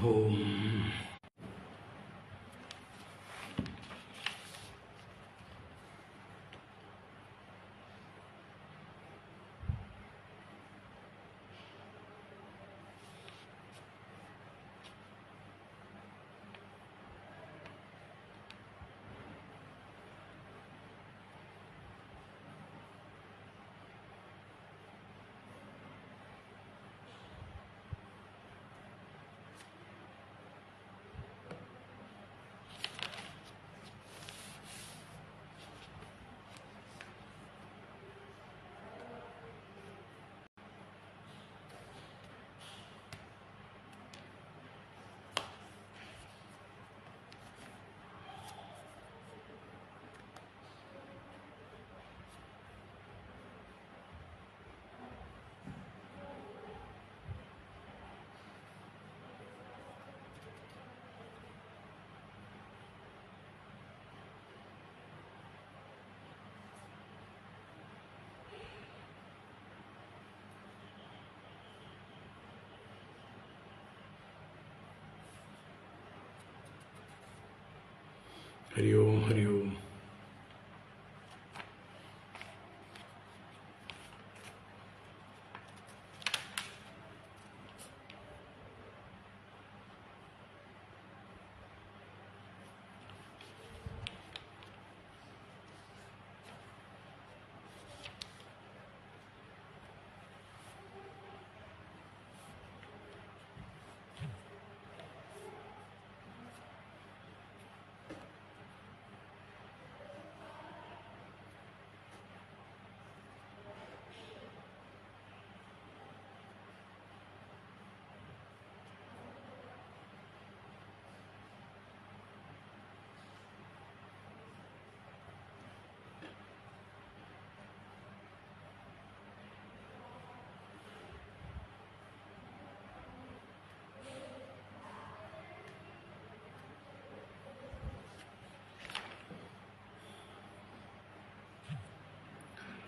ഓം ഹരി ഓം ഹരി ഓം.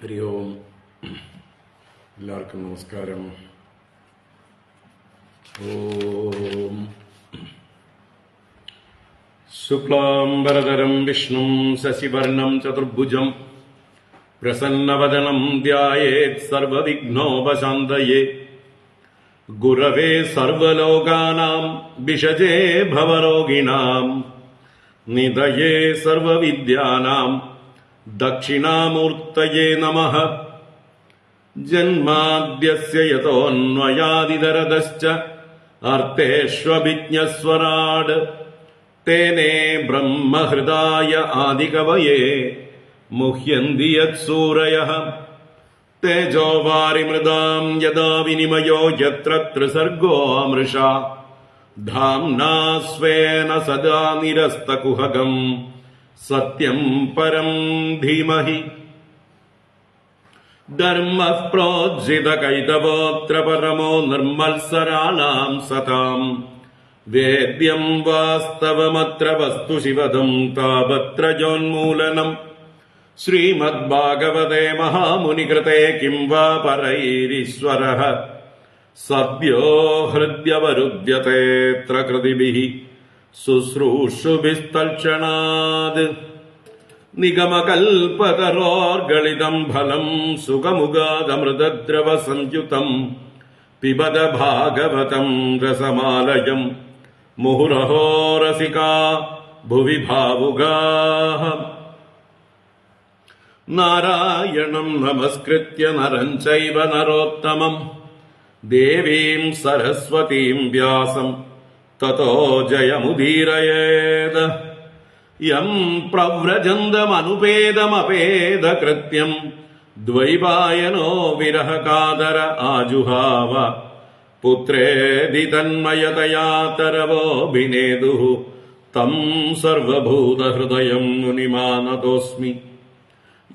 ഹരി ഓം. എല്ലാവർക്കും നമസ്കാരം. ഓം ശുക്ലാംബരധരം വിഷ്ണും ശശിവർണം ചതുർഭുജം പ്രസന്നവദനം ധ്യായേത് സർവവിഘ്നോപശാന്തയേ ഗുരവേ സർവലോകാനാം വിഷജേ ഭവരോഗിണാം നിധയേ സർവവിദ്യാനാം ദക്ഷിണാമൂർത്തയേ നമഃ. ജന്മാദ്യസ്യ യതോന്വയാദിതരതശ്ച അർത്ഥേഷ്വഭിജ്ഞസ്വരാട് തേനേ ബ്രഹ്മഹൃദായ ആദികവയേ മുഹ്യന്തി യത്സൂരയഃ. തേജോ വാരിമൃതാം യദാ വിനിമയോ യത്ര ത്രിസർഗോ മൃഷാ ധാംനാ സ്വേന സദാ നിരസ്തകുഹകം സത്യം പരം ധീമഹി. ധർമ്മഃ പ്രോജ്ജിതകൈതവോऽത്ര പരമോ നിർമ്മത്സരാണാം സതാം വേദ്യം വാസ്തവമത്ര വസ്തു ശിവദം താപത്രജോന്മൂലനം. ശ്രീമദ്ഭാഗവതേ മഹാമുനികൃതേ കിം വാ പരൈരീശ്വരഃ സദ്യോ ഹൃദ്യവരുദ്ധ്യതേത്ര കൃതിഭിഃ ശുശ്രൂഷുഭിസ്തൽക്ഷണാത്. നിഗമകൽപതരോർഗളിതം ഫലം സുഖമുഖാദമൃതദ്രവ സംയുതം പിബത ഭാഗവതം രസമാലയം മുഹുരഹോ രസികാ ഭുവി ഭാവുകാഃ. നാരായണം നമസ്കൃത്യ നരം ചൈവ നരോത്തമം ദേവീം സരസ്വതീം വ്യാസം തതോ ജയമുദീരയേത്. യം പ്രവ്രജന്തമനുപേദമപേദകൃത്യം ദ്വൈപായനോ വിരഹകാതര ആജുഹാവ. പുത്രേതി തന്മയതയാ തരവോഭിനേദുഃ തം സർവഭൂതഹൃദയം മുനിമാനതോസ്മി.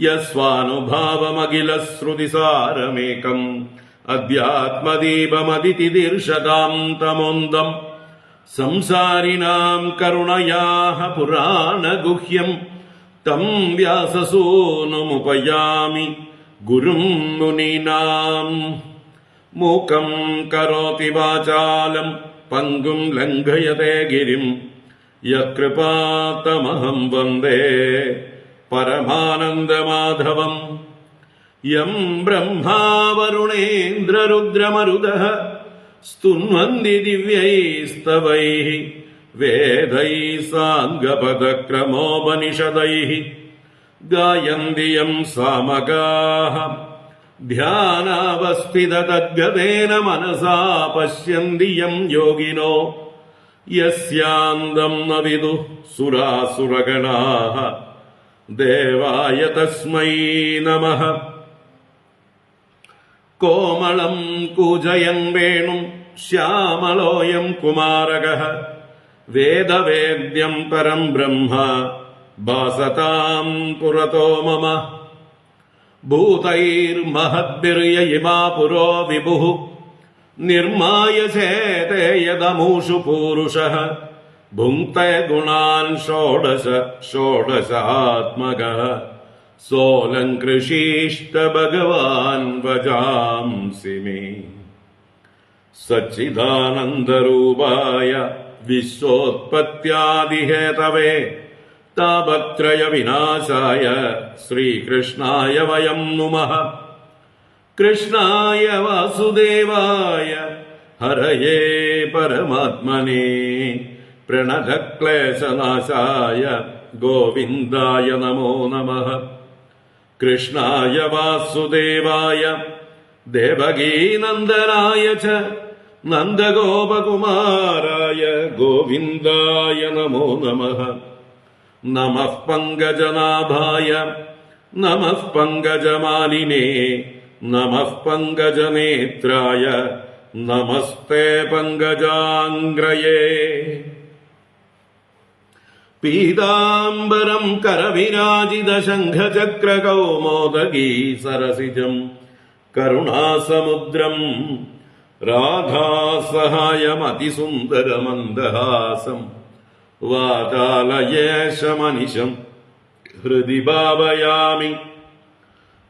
യസ്വാനുഭാവമഖിലശ്രുതിസാരമേകം അധ്യാത്മദീപമതിതിദീർഷതാം തമോന്തം. സംസാരിണാം കരുണയാഃ പുരാണഗുഹ്യം തം വ്യാസസൂനുമുപയാമി ഗുരും മുനീനാം. മൂകം കരോതി വാചാലം പങ്കും ലംഘയതേ ഗിരിം യകൃപാത്തമഹം വന്ദേ പരമാനന്ദമാധവം. യം ബ്രഹ്മാ വരുണേന്ദ്രരുദ്രമരുതഃ സ്തുന്വന്തി ദിവ്യൈസ്തവൈഃ വേദൈः സാംഗപദക്രമോപനിഷദൈः ഗായന്തി യം സാമഗാഃ ധ്യാനാവസ്ഥിതതദ്ഗതേന മനസാ പശ്യന്തി യം യോഗിനോ യസ്യാന്തം ന വിദുഃ സുരാസുരഗണാഃ ദേവായ തസ്മൈ നമഃ. കോമളം കൂജയൻ വേണും ശ്യാമളോയം കുമാരകഃ വേദവേദ്യം പരം ബ്രഹ്മ ഭാസതാം പുരതോ മമ. ഭൂതൈർമഹദ്ഭിർയയിമാ പുരോ വിഭുഃ നിർമായ ചേതേ യദമൂഷു പൂരുഷഃ ഭുങ്ക്തേ ഗുണാൻ ഷോഡശ ഷോഡശാത്മകഃ സോലങ്കൃഷീഷ്ട ഭഗവാൻ വജാംസി മേ. സച്ചിദാനന്ദരൂപായ വിശ്വോത്പത്യാദിഹേതവേ താപത്രയ വിനാശായ ശ്രീകൃഷ്ണായ വയം നുമഃ. കൃഷ്ണായ വാസുദേവായ ഹരയേ പരമാത്മനേ പ്രണതക്ലേശനാശായ ഗോവിന്ദായ നമോ നമഃ. കൃഷ്ണായ വാസുദേവായ ദേവകീനന്ദനായ ച നന്ദഗോപകുമാരായ ഗോവിന്ദായ നമോ നമഃ. നമഃ പങ്കജനാഭായ നമഃ പങ്കജമാലിനേ നമഃ പങ്കജനേത്രായ നമസ്തേ പങ്കജാംഗ്രയേ. പീതാംബരം കരവിരാജിത ശംഖചക്രകൗമോദഗീ സരസിജം കരുണാസമുദ്രം രാധാസഹായമതിസുന്ദരമന്ദഹാസം വാതാലയേശമനിശം ഹൃദി ഭാവയാമി.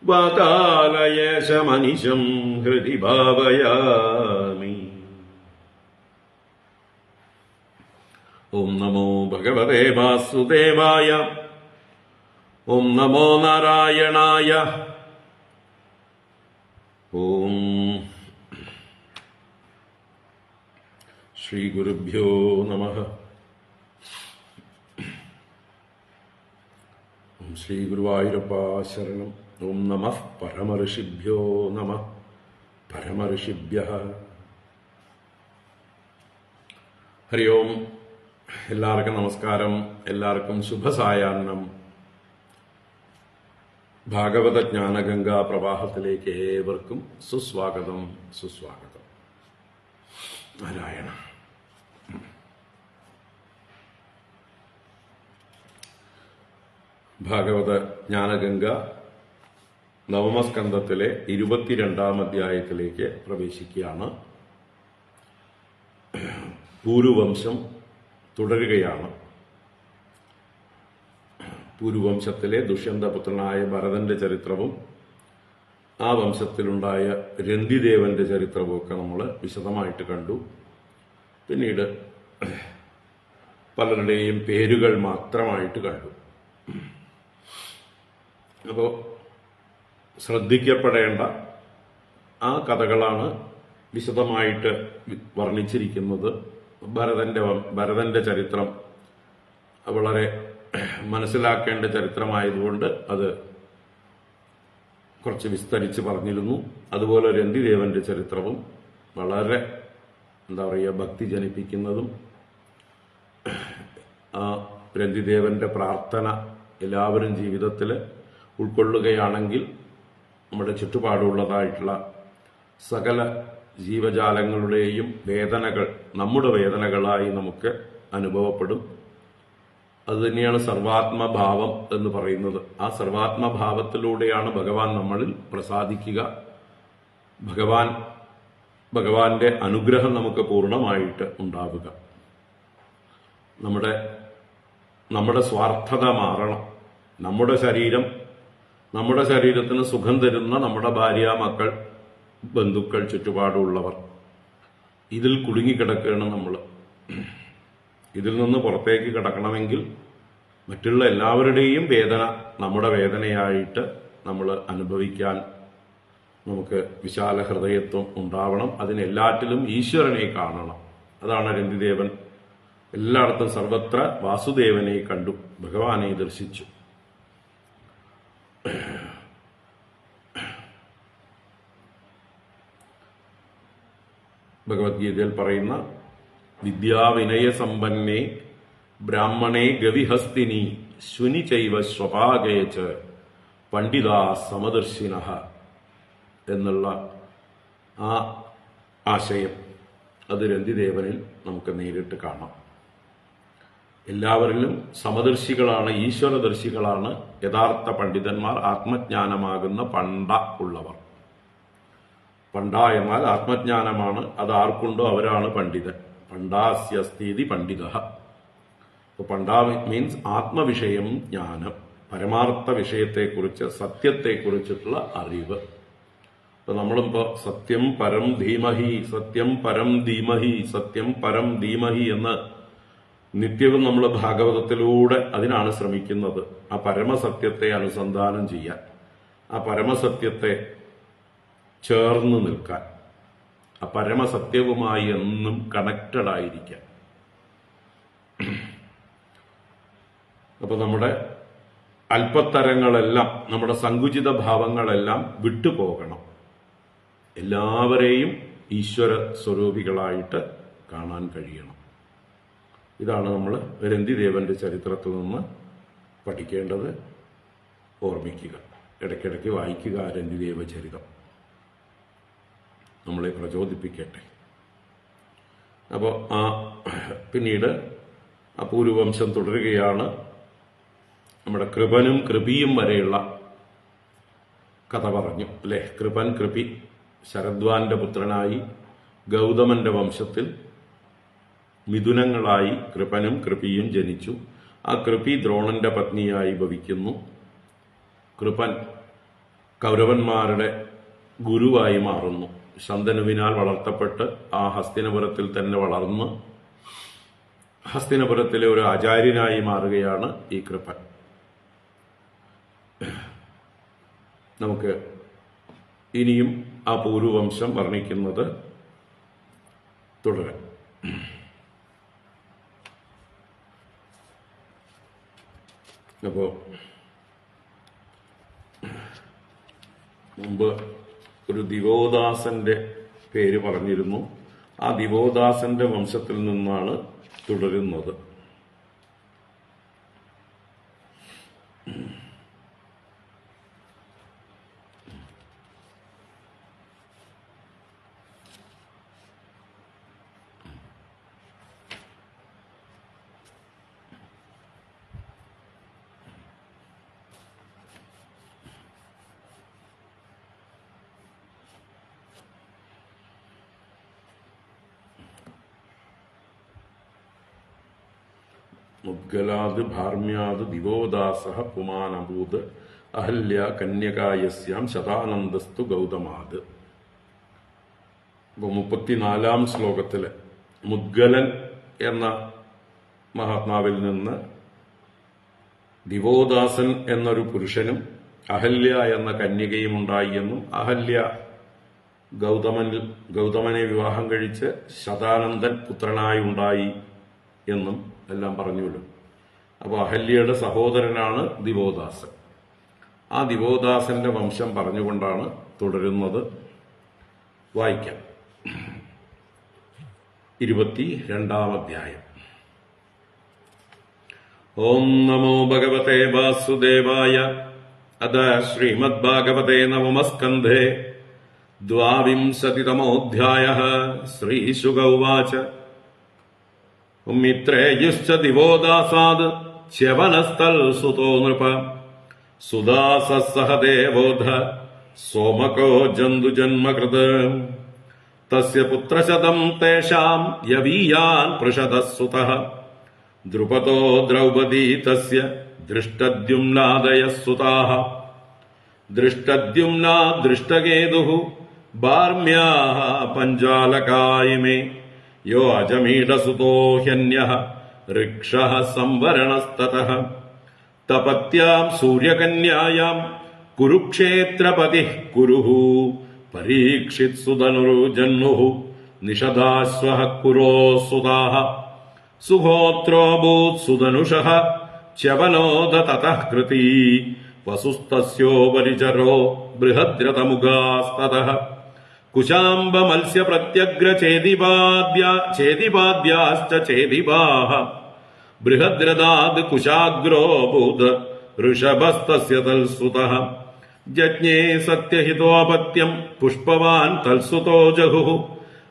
വാതാലയേശമനിശം ഹൃദി ഭാവയാമി. ഓം നമോ ഭഗവതേ വാസുദേവായ. ഓം നമോ നാരായണായ. ഓം ശ്രീ ഗുരുഭ്യോ നമഃ. ഓം ശ്രീ ഗുരുവായൂരപ്പ ശരണം. ഓം നമഃ പരമഋഷിഭ്യോ നമഃ. പരമഋഷിഭ്യഃ ഹരി ഓം. എല്ലാവർക്കും നമസ്കാരം. എല്ലാവർക്കും ശുഭസായാഹ്നം. ഭാഗവത ജ്ഞാനഗംഗാ പ്രവാഹത്തിലേക്ക് ഏവർക്കും സുസ്വാഗതം. സുസ്വാഗതം. നാരായണ. ഭാഗവത ജ്ഞാനഗംഗ നവമസ്കന്ധത്തിലെ 22-ാം അധ്യായത്തിലേക്ക് പ്രവേശിക്കുകയാണ്. പൂരുവംശം തുടരുകയാണ്. പൂരുവംശത്തിലെ ദുഷ്യന്തപുത്രനായ ഭരതന്റെ ചരിത്രവും ആ വംശത്തിലുണ്ടായ രന്തിദേവന്റെ ചരിത്രവും ഒക്കെ നമ്മൾ വിശദമായിട്ട് കണ്ടു. പിന്നീട് പലരുടെയും പേരുകൾ മാത്രമായിട്ട് കണ്ടു. അപ്പോൾ ശ്രദ്ധിക്കപ്പെടേണ്ട ആ കഥകളാണ് വിശദമായിട്ട് വർണ്ണിച്ചിരിക്കുന്നത്. ഭരതന്റെ ചരിത്രം വളരെ മനസ്സിലാക്കേണ്ട ചരിത്രമായതുകൊണ്ട് അത് കുറച്ച് വിസ്തരിച്ച് പറഞ്ഞിരുന്നു. അതുപോലെ രന്തിദേവന്റെ ചരിത്രവും വളരെ ഭക്തി ജനിപ്പിക്കുന്നതും ആ രന്തിദേവന്റെ പ്രാർത്ഥന എല്ലാവരും ജീവിതത്തിൽ ഉൾക്കൊള്ളുകയാണെങ്കിൽ നമ്മുടെ ചുറ്റുപാടുള്ളതായിട്ടുള്ള സകല ജീവജാലങ്ങളുടെയും വേദനകൾ നമ്മുടെ വേദനകളായി നമുക്ക് അനുഭവപ്പെടും. അതുതന്നെയാണ് സർവാത്മഭാവം എന്ന് പറയുന്നത്. ആ സർവാത്മഭാവത്തിലൂടെയാണ് ഭഗവാൻ നമ്മളിൽ പ്രസാദിക്കുക. ഭഗവാന്റെ അനുഗ്രഹം നമുക്ക് പൂർണ്ണമായിട്ട് ഉണ്ടാവുക. നമ്മുടെ സ്വാർത്ഥത മാറണം. നമ്മുടെ ശരീരത്തിന് സുഖം തരുന്ന നമ്മുടെ ഭാര്യ, മക്കൾ, ബന്ധുക്കൾ, ചുറ്റുപാടുള്ളവർ ഇതിൽ കുടുങ്ങിക്കിടക്കുകയാണ് നമ്മൾ. ഇതിൽ നിന്ന് പുറത്തേക്ക് കിടക്കണമെങ്കിൽ മറ്റുള്ള എല്ലാവരുടെയും വേദന നമ്മുടെ വേദനയായിട്ട് നമ്മൾ അനുഭവിക്കാൻ നമുക്ക് വിശാല ഹൃദയത്വം ഉണ്ടാവണം. അതിനെല്ലാറ്റിലും ഈശ്വരനെ കാണണം. അതാണ് രന്തിദേവൻ എല്ലായിടത്തും സർവത്ര വാസുദേവനെ കണ്ടു, ഭഗവാനെ ദർശിച്ചു. ഭഗവത്ഗീതയിൽ പറയുന്ന വിദ്യാവിനയസമ്പന്നേ ബ്രാഹ്മണേ ഗവിഹസ്തിനി ശുനി ചൈവ സ്വപാകേച്ച് പണ്ഡിതാ സമദർശിനഃ എന്നുള്ള ആ ആശയം അത് രന്തിദേവനിൽ നമുക്ക് നേരിട്ട് കാണാം. എല്ലാവരിലും സമദർശികളാണ്, ഈശ്വരദർശികളാണ് യഥാർത്ഥ പണ്ഡിതന്മാർ, ആത്മജ്ഞാനമാകുന്ന പണ്ട ഉള്ളവർ. പണ്ട എന്നാൽ ആത്മജ്ഞാനമാണ്. അത് ആർക്കുണ്ടോ അവരാണ് പണ്ഡിതൻ. പണ്ടാസ്യസ്തീതി പണ്ഡിത. പണ്ട മീൻസ് ആത്മവിഷയം ജ്ഞാനം, പരമാർത്ഥ വിഷയത്തെക്കുറിച്ച്, സത്യത്തെക്കുറിച്ചിട്ടുള്ള അറിവ്. അപ്പൊ നമ്മളിപ്പോ സത്യം പരം ധീമഹി, സത്യം പരം ധീമഹി, സത്യം പരം ധീമഹി എന്ന് നിത്യവും നമ്മൾ ഭാഗവതത്തിലൂടെ അതിനാണ് ശ്രമിക്കുന്നത്. ആ പരമസത്യത്തെ അനുസന്ധാനം ചെയ്യാൻ, ആ പരമസത്യത്തെ ചേർന്ന് നിൽക്കാൻ, ആ പരമസത്യവുമായി എന്നും കണക്റ്റഡ് ആയിരിക്കാൻ. അപ്പൊ നമ്മുടെ അല്പത്തരങ്ങളെല്ലാം, നമ്മുടെ സങ്കുചിത ഭാവങ്ങളെല്ലാം വിട്ടുപോകണം. എല്ലാവരെയും ഈശ്വര സ്വരൂപികളായിട്ട് കാണാൻ കഴിയണം. ഇതാണ് നമ്മൾ രന്തിദേവന്റെ ചരിത്രത്തിൽ നിന്ന് പഠിക്കേണ്ടത്. ഓർമ്മിക്കുക, ഇടയ്ക്കിടയ്ക്ക് വായിക്കുക രന്തിദേവ ചരിതം, നമ്മളെ പ്രചോദിപ്പിക്കട്ടെ. അപ്പോൾ പിന്നീട് ആ പൂർവവംശം തുടരുകയാണ്. നമ്മുടെ കൃപനും കൃപിയും വരെയുള്ള കഥ പറഞ്ഞു അല്ലെ. കൃപൻ കൃപി ശരദ്വാന്റെ പുത്രനായി ഗൗതമന്റെ വംശത്തിൽ മിഥുനങ്ങളായി കൃപനും കൃപിയും ജനിച്ചു. ആ കൃപി ദ്രോണന്റെ പത്നിയായി ഭവിക്കുന്നു. കൃപൻ കൗരവന്മാരുടെ ഗുരുവായി മാറുന്നു. ശന്തനുവിനാൽ വളർത്തപ്പെട്ട് ആ ഹസ്തിനപുരത്തിൽ തന്നെ വളർന്ന് ഹസ്തിനപുരത്തിലെ ഒരു ആചാര്യനായി മാറുകയാണ് ഈ കൃപൻ. നമുക്ക് ഇനിയും ആ പൂർവവംശം വർണ്ണിക്കുന്നത് തുടരാം. അപ്പോ മുമ്പ് ഒരു ദിവോദാസന്റെ പേര് പറഞ്ഞിരുന്നു. ആ ദിവോദാസന്റെ വംശത്തിൽ നിന്നാണ് തുടരുന്നത്. മുദ്ഗലാത് ഭാർമ്യാത് ദിവോദാസഃ പുമാനഭൂത് അഹല്യ കന്യകായസ്യാം ശതാനന്ദസ്തു ഗൗതമാത്. അപ്പോൾ 34-ാം ശ്ലോകത്തില് മുദ്ഗലൻ എന്ന മഹാത്മാവിൽ നിന്ന് ദിവോദാസൻ എന്നൊരു പുരുഷനും അഹല്യ എന്ന കന്യകയും ഉണ്ടായി എന്നും അഹല്യ ഗൗതമനെ വിവാഹം കഴിച്ച് ശതാനന്ദൻ പുത്രനായി ഉണ്ടായി എന്നും എല്ലാം പറഞ്ഞുവിടും. അപ്പോൾ അഹല്യയുടെ സഹോദരനാണ് ദിവോദാസൻ. ആ ദിവോദാസന്റെ വംശം പറഞ്ഞുകൊണ്ടാണ് തുടരുന്നത്. വായിക്കാം. 22-ാം അധ്യായം. ഓം നമോ ഭഗവതേ വാസുദേവായ. അത ശ്രീമദ്ഭാഗവതേ നവമസ്കന്ധേ 22-തമോऽധ്യായഃ. ശ്രീശുക ഉവാച. മിത്രേയുശ്ച ദിവോദാസാത് ച്യവനസ്ഥൽ സുതോ നൃപ സുദാസഃ സഹ ദേവോധ സോമകോ ജന്തുജന്മകൃത് തസ്യ പുത്രശതം തേഷാം യവീയാൻ പൃഷതഃ സുതഃ ദ്രുപദോ ദ്രൗപദീ തസ്യ ദൃഷ്ടദ്യുമ്നാദയഃ സുതാഃ ദൃഷ്ടദ്യുമ്നാ ദൃഷ്ടകേതുഃ ബാർമ്യാഃ പഞ്ചാലകായിമേ യോ അജമീഢസുതോ ഹ്യന്യഃ ഋക്ഷഃ സംവരണസ്തതഃ തപത്യാം സൂര്യകന്യായാം കുരുക്ഷേത്രപതിഃ കുരുഃ പരീക്ഷിത്സുതനുർജന്മുഃ നിഷദാശ്വഃ കുരോസുതാഃ സുഹോത്രോഭൂത് സുധനുഷഃ ച്യവനോദ തതഃ കൃതീ വസുസ്തസ്യോപരിചരോ ബൃഹദ്രതമുഖാസ്തതഃ കുശാംബ മത്സ്യ പ്രത്യഗ്ര ചേദിപാദ്യാശ്ച ചേദിപാഃ ബൃഹദ്രതാദ് കുശാഗ്രോ ഭൂത ഋഷഭസ്തസ്യ തൽസുതഃ ജജ്ഞേ സത്യഹിതോപത്യം പുഷ്പവാൻ തൽസുതോ ജഹുഃ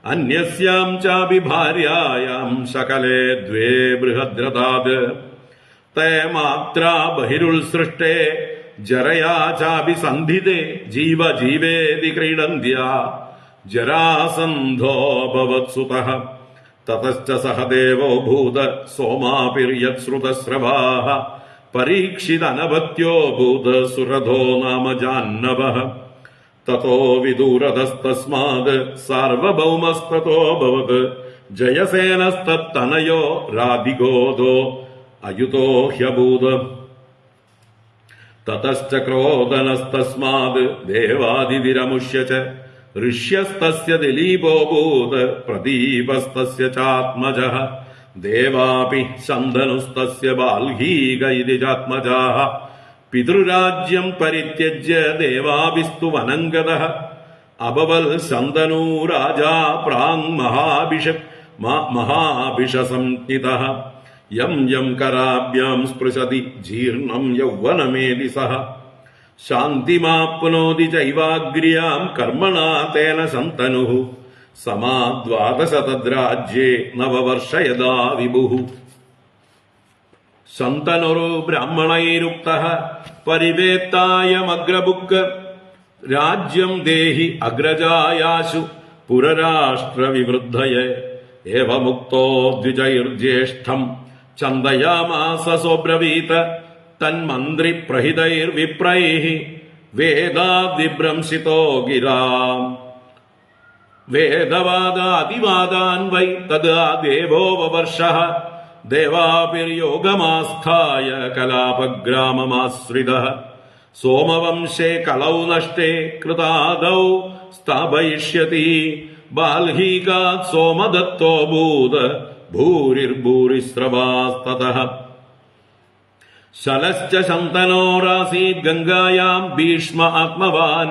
അന്യസ്യാം ചാപി ഭാര്യായാം ശകലേ ദ്വേ ബൃഹദ്രതാദ് തേ മാത്രാ ബഹിരുത്സൃഷ്ടേ ജരയാ ചാപി സന്ധിതേ ജീവജീവേതി ക്രീഡന്ത്യാ ജരാസന്ധോഭവത്സുതഃ തതശ്ച സഹ ദേവോ ഭൂത സോമാപിര്യശ്രുതസ്രവാഃ പരീക്ഷിതനഭത്യോ ഭൂത സുരഥോ നാമ ജാഹ്നവഃ തതോ വിദൂരതസ്തസ്മാത് സാർവഭൗമസ്തതോഭവത് ജയസേനസ്തത്തനയോ രാധിഗോദോ അയുതോ ഹ്യഭൂത് തതശ്ച ക്രോധനസ്തസ്മാത് ദേവാദിതിരമുഷ്യ ച ഋഷ്യസ്തസ്യ ദിലീപോഭൂത് പ്രദീപസ്തസ്യ ചാത്മജഃ ദേവാപി ശന്തനുസ്തസ്യ ബാൽഹീക ഇതി ചാത്മജാഃ പിതൃരാജ്യം പരിത്യജ്യ ദേവാഭിസ്തു വനംഗതഃ അഭവൽ ശന്തനൂ രാജാ പ്രാങ് മഹാഭിഷസംജ്ഞിതഃ യം യം കരാഭ്യാം സ്പൃശതി ജീർണം യൗവനമേധി സഹ ശാന്തിമാപ്നോതി ചൈവാഗ്ര്യാം കർമ്മണാ തേന ശന്തനുഃ സമാദ്വാദശതദ്രാജ്യേ നവവർഷയദാ വിഭുഃ ശന്തനുർ ബ്രാഹ്മണൈരുക്തഃ പരിവേത്തായമഗ്രഭുക്ക് രാജ്യം ദേഹി അഗ്രജായാശു പുരരാഷ്ട്രവിവൃദ്ധയേ ഏവമുക്തോ ദ്വിജൈർജ്യേഷ്ഠം ചന്ദയാമാസ സോബ്രവീത തന്മന്ത്രി പ്രഹിതൈർവിപ്രൈഃ വേദാദിഭ്രംശിതോ ഗിരാം വേദവാദാദിവാദാൻ വൈ തദാ ദേവോ വവർഷഃ ദേവാഭിർയോഗമാസ്ഥായ കലാപഗ്രാമമാശ്രിതഃ സോമവംശേ കലൗ നഷ്ടേ കൃതാദൗ സ്ഥാപയിഷ്യതി ബാൽഹീകാത് സോമദത്തോ ഭൂത് ഭൂരിർഭൂരിസ്രവാസ്തതഃ ശലശ്ച ശന്തനോരാസീത് ഗംഗായാം ഭീഷ്മ ആത്മവാൻ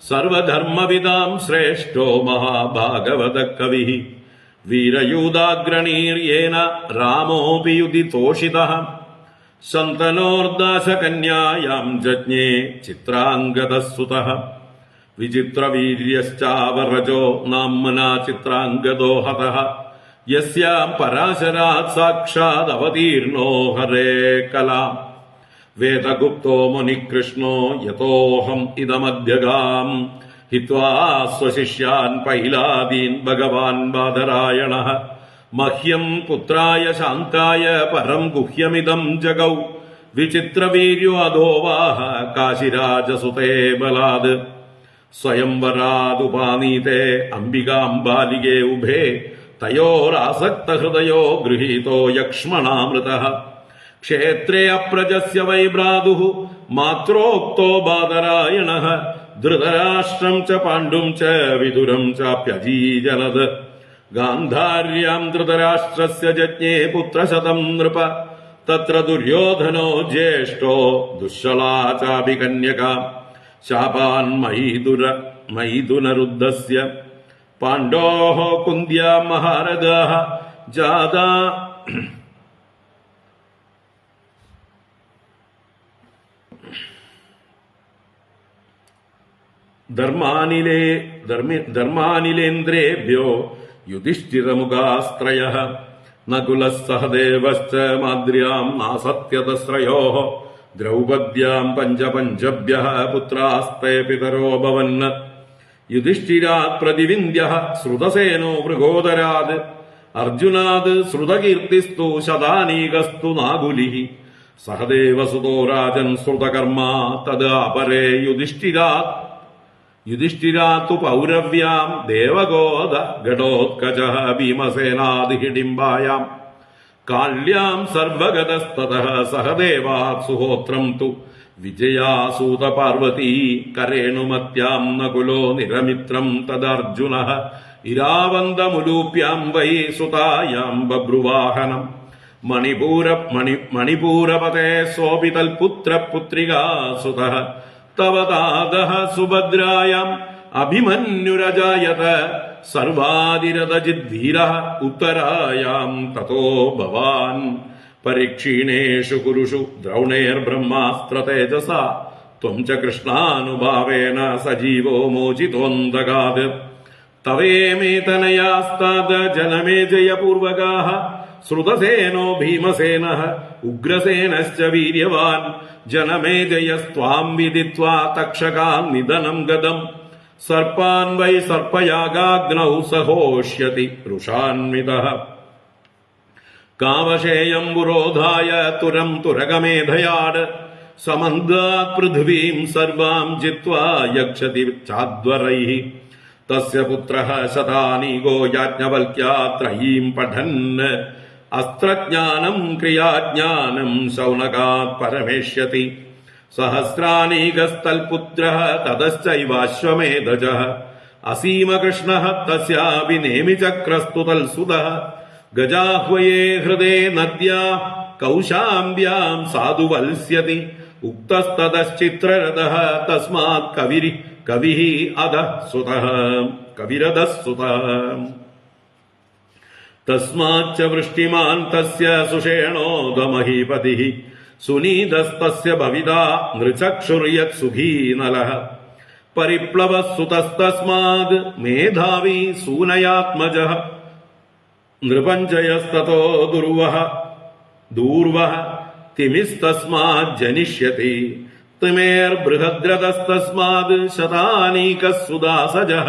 സർവധർമ്മവിദാം ശ്രേഷ്ഠോ മഹാഭാഗവത കവിഃ വീരയൂഥാഗ്രണീര്യേന രാമോപി യുധിതോഷിതഃ ശന്തനോർദാശകന്യായാം ജജ്ഞേ ചിത്രാംഗദസുതഃ വിചിത്രവീര്യശ്ചാവരജോ നാമ്നാ ചിത്രാംഗദോ ഹതഃ യസ്യാം പരാശരാത് സാക്ഷാത് അവതീർണോ ഹരേ കലാം വേദഗുപ്തോ മുനികൃഷ്ണോ യതോഹം ഇദമദ്യഗാം ഹിത്വാ സ്വശിഷ്യാൻ പൈലാദീൻ ഭഗവാൻ ബാദരായണഃ മഹ്യം പുത്രായ ശാന്തായ പരം ഗുഹ്യമിദം ജഗൗ വിചിത്രവീര്യോ അധോവാഹ കാശിരാജസുതേ ബലാത് സ്വയംവരാദുപാനീതേ അംബികാംബാലികേ ഉഭേ തയോരാസക്തഹൃദയോ ഗൃഹീതോ യക്ഷ്മണാമൃതഃ ക്ഷേത്രേ അപ്രജസ്യ വൈ ഭ്രാതുഃ മാത്രോക്തോ ബാദരായണഃ ധൃതരാഷ്ട്രം ച പാണ്ഡും ച വിദുരം ചാപ്യജീജനത് ഗാന്ധാര്യാം ധൃതരാഷ്ട്രസ്യ ജജ്ഞേ പുത്രശതം നൃപ തത്ര ദുര്യോധനോ ജ്യേഷ്ഠോ ദുശ്ശളാ ചാപി കന്യകാ ശാപാൻ മൈഥുനരുദ്ധസ്യ പാണ്ഡോഃ കുന്ത്യാ മഹാരഥാഃ ജാതാ ധർമാനിലേന്ദ്രേഭ്യോ യുധിഷ്ഠിരമുഖാസ്ത്രയഃ നകുലഃ സഹദേവശ്ച മാദ്ര്യാം നാസത്യതശ്രയോഃ ദ്രൗപദ്യാം പഞ്ചഭ്യഃ പുത്രാസ്തേ പിതരോ ഭവन् യുധിഷ്ഠിരാത് പ്രതിവിന്ദ്യഃ ശ്രുതസേനോ മൃഗോദരാത് അർജുനാത് ശ്രുതകീർത്തിസ്തു ശതാനീകസ്തു നാഗുലിഃ സഹദേവസുതോ രാജൻ ശ്രുതകർമാ തദാപരേ യുധിഷ്ഠിരാത് യുധിഷ്ഠിരാത്തു പൗരവ്യാം ദേവഗോദ ഗഡോത്കച ഭീമസേനാദിഹിഡിംബായാം കാള്യാം സർവഗതസ്തതഃ സഹദേവാത് സുഹോത്രം തു വിജയാസൂത പാർവതീ കരേണുമത്യാം നകുലോ നിരമിത്രം തദർജുനഃ ഇരാവന്തമുലൂപ്യാം വൈ സുതായാം ബഭ്രുവാഹനം മണിപൂരപതേ സോപി തൽപുത്രപുത്രികാസുതഃ തവ താതഃ സുഭദ്രായാം അഭിമന്യുരജായത സർവാതിരതജിദ്ധീരഃ ഉത്തരായാം തതോ ഭവാൻ പരീക്ഷീണേഷു കുരുഷു ദ്രൗണേർബ്രഹ്മാസ്ത്രതേജസാ ത്വം ച കൃഷ്ണാനുഭാവേന സജീവോ മോചിതോന്തകാത് തവേമേതനയാസ്താദ ജനമേജയപൂർവകാഃ ശ്രുതസേനോ ഭീമസേനഃ ഉഗ്രസേനശ്ച വീര്യവാൻ ജനമേജയസ്ത്വാം വിദിത്വാ തക്ഷകാൻ നിധനം ഗതം സർപ്പാൻ വൈ സർപ്പയാഗാഗ്നൗ സഹോഷ്യതി രുഷാന്വിതഃ കാവശേയം പുരോധായ തുരം തുരകമേധയാട് സമന്താത് പൃഥ്വീം സർവാം ജിത്വാ യക്ഷതി ചാദ്വരൈഃ തസ്യ പുത്രഃ ശതാനീകോ യാജ്ഞവൽക്യാത്രയീം പഠൻ അസ്ത്രജ്ഞാനം ക്രിയാജ്ഞാനം ശൗനകാത് പരമേഷ്യതി സഹസ്രാനീകസ്തൽപുത്രഃ തതശ്ചൈവാശ്വമേധജഃ അസീമകൃഷ്ണഃ തസ്യാപി നേമിചക്രസ്തു തൽസുതഃ ഗജാഹ്വയേ ഹൃദേ നദ്യാ കൗശാംബ്യാം സാധുവത്സ്യതി ഉക്തസ്തതശ്ചിത്രരഥഃ തസ്മാത് കവിഃ അധഃ സുതഃ തസ്മാच्च വൃഷ്ടിമാൻ തസ്യ സുഷേണോദമഹീപതിഃ സുനീതസ്തസ്യ ഭവിതാ നൃചക്ഷുർയത് സുഖീ നലഃ പരിപ്ലവസുതസ്തസ്മാത് മേധാവി സൂനയാത്മജഃ നൃപഞ്ചയസ്തതോ ദൂർവഃ തിമിസ്തസ്മാത് ജനിഷ്യതി തിമേർബൃഹദ്രഥസ്തസ്മാത് ശതാനീകഃ സുദാസജഃ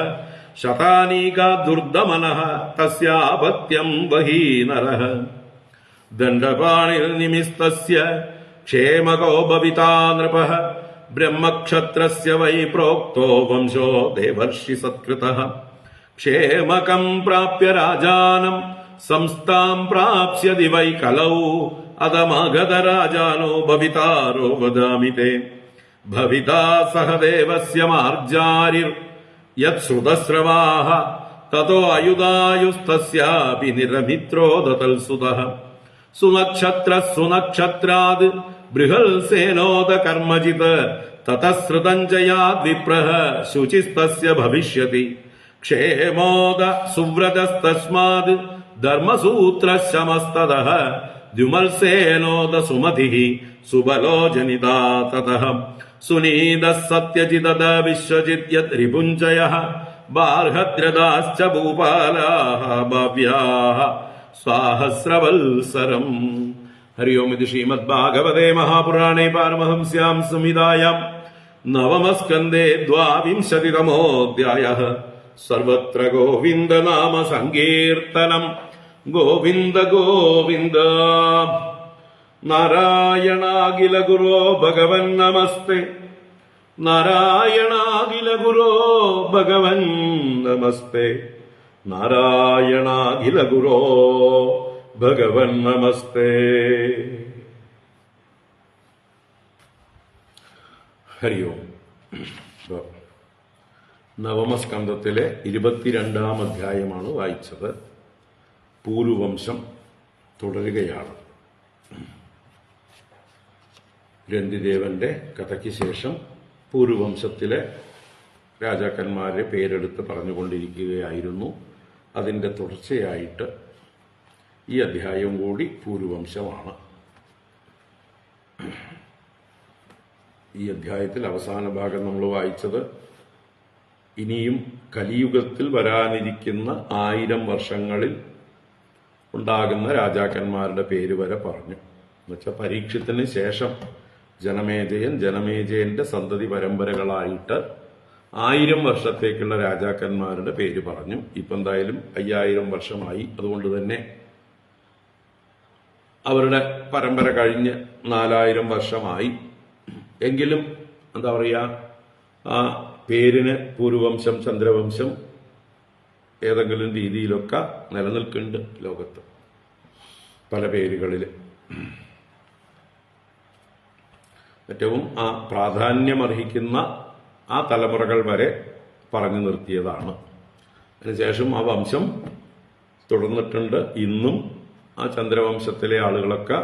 ശതാനീകാ ദുർദമനഃ തസ്യാപത്യം വഹീ നരഃ ദണ്ഡപാണിർനിമിസ്തസ്യ ക്ഷേമകോ ഭവിതാ നൃപഃ ബ്രഹ്മക്ഷത്രസ്യ വൈ പ്രോക്തോ വംശോ ദേവർഷി സത്കൃതഃ ക്ഷേമകം പ്രാപ്യ രാജാനം സംസ്ഥാം പ്രാപ്സ്യതി വൈ കലൗ അധമാഗതരാജാനോ ഭവിതാരോ വദാമി തേ ഭവിതാ സഹദേവസ്യ മാർജാരിർ യത് ശ്രുതസ്രവാഃ തതോ അയുധായുസ്തസ്യാപി നിരമിത്രോ ദതൽസുതഃ സുനക്ഷത്രാത് ബൃഹൽസേനോദ കർമ്മജിത് തതസ്രുതഞ്ജയാദ് വിപ്രഃ ശുചിസ്തസ്യ ഭവിഷ്യതി ക്ഷേമോദ സുവ്രതസ്തസ്മാത് ധർമ്മസൂത്രശമസ്തതഃ ദ്യുമൽസേനോദ സുമതിഃ സുബലോ ജനിതാ തതഃ സുനീതഃ സത്യജിതദ വിശ്വജിത് യത് രിപുഞ്ജയഃ ബാർഹദ്രഥാശ്ച ഭൂപാലാഃ ഭവ്യാഃ സ്വാഹസ്രവത്സരം. ഹരി ഓം. ഇത് ശ്രീമദ് ഭാഗവതേ മഹാപുരാണേ പാരമഹംസ്യാം സംഹിതായാം നവമസ്കന്ധേ ദ്വാവിംശതിതമോऽധ്യായഃ. സർവത്ര ഗോവിന്ദനാമ സങ്കീർത്തനം. ഗോവിന്ദ ഗോവിന്ദ. നാരായണാഖില ഗുരോ ഭഗവൻ നമസ്തേ. നാരായണാഖില ഗുരോ ഭഗവൻ നമസ്തേ. നാരായണാഖില ഗുരോ ഭഗവൻ നമസ്തേ. ഹരി ഓം. നവമസ്കന്ധത്തിലെ 22-ാം അധ്യായമാണ് വായിച്ചത്. പൂരുവംശം തുടരുകയാണ്. രന്തിദേവന്റെ കഥയ്ക്ക് ശേഷം പൂരുവംശത്തിലെ രാജാക്കന്മാരെ പേരെടുത്ത് പറഞ്ഞുകൊണ്ടിരിക്കുകയായിരുന്നു. അതിന്റെ തുടർച്ചയായിട്ട് ഈ അധ്യായം കൂടി പൂരുവംശമാണ്. ഈ അധ്യായത്തിൽ അവസാന ഭാഗം നമ്മൾ വായിച്ചത് ഇനിയും കലിയുഗത്തിൽ വരാനിരിക്കുന്ന 1000 വർഷങ്ങളിൽ ഉണ്ടാകുന്ന രാജാക്കന്മാരുടെ പേര് വരെ പറഞ്ഞു. എന്നുവെച്ചാൽ പരീക്ഷത്തിന് ശേഷം ജനമേജയന്റെ സന്തതി പരമ്പരകളായിട്ട് 1000 വർഷത്തേക്കുള്ള രാജാക്കന്മാരുടെ പേര് പറഞ്ഞു. ഇപ്പൊ എന്തായാലും 5000 വർഷമായി. അതുകൊണ്ട് തന്നെ അവരുടെ പരമ്പര കഴിഞ്ഞ് 4000 വർഷമായി. എങ്കിലും എന്താ പറയാ, പേരിന് പൂർവവംശം, ചന്ദ്രവംശം ഏതെങ്കിലും രീതിയിലൊക്കെ നിലനിൽക്കുന്നുണ്ട് ലോകത്ത് പല പേരുകളിൽ. ഏറ്റവും ആ പ്രാധാന്യമർഹിക്കുന്ന ആ തലമുറകൾ വരെ പറഞ്ഞു നിർത്തിയതാണ്. അതിനുശേഷം ആ വംശം തുടർന്നിട്ടുണ്ട്. ഇന്നും ആ ചന്ദ്രവംശത്തിലെ ആളുകളൊക്കെ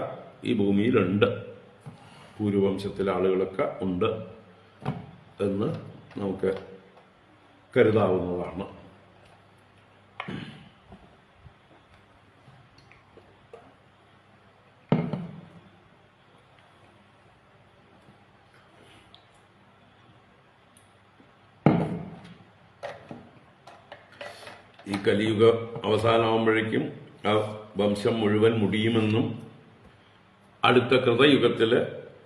ഈ ഭൂമിയിലുണ്ട്, പൂർവവംശത്തിലെ ആളുകളൊക്കെ ഉണ്ട് എന്ന് നമുക്ക് കരുതാവുന്നതാണ്. ഈ കലിയുഗ അവസാനമാകുമ്പോഴേക്കും ആ വംശം മുഴുവൻ മുടിയുമെന്നും അടുത്ത കൃതയുഗത്തില്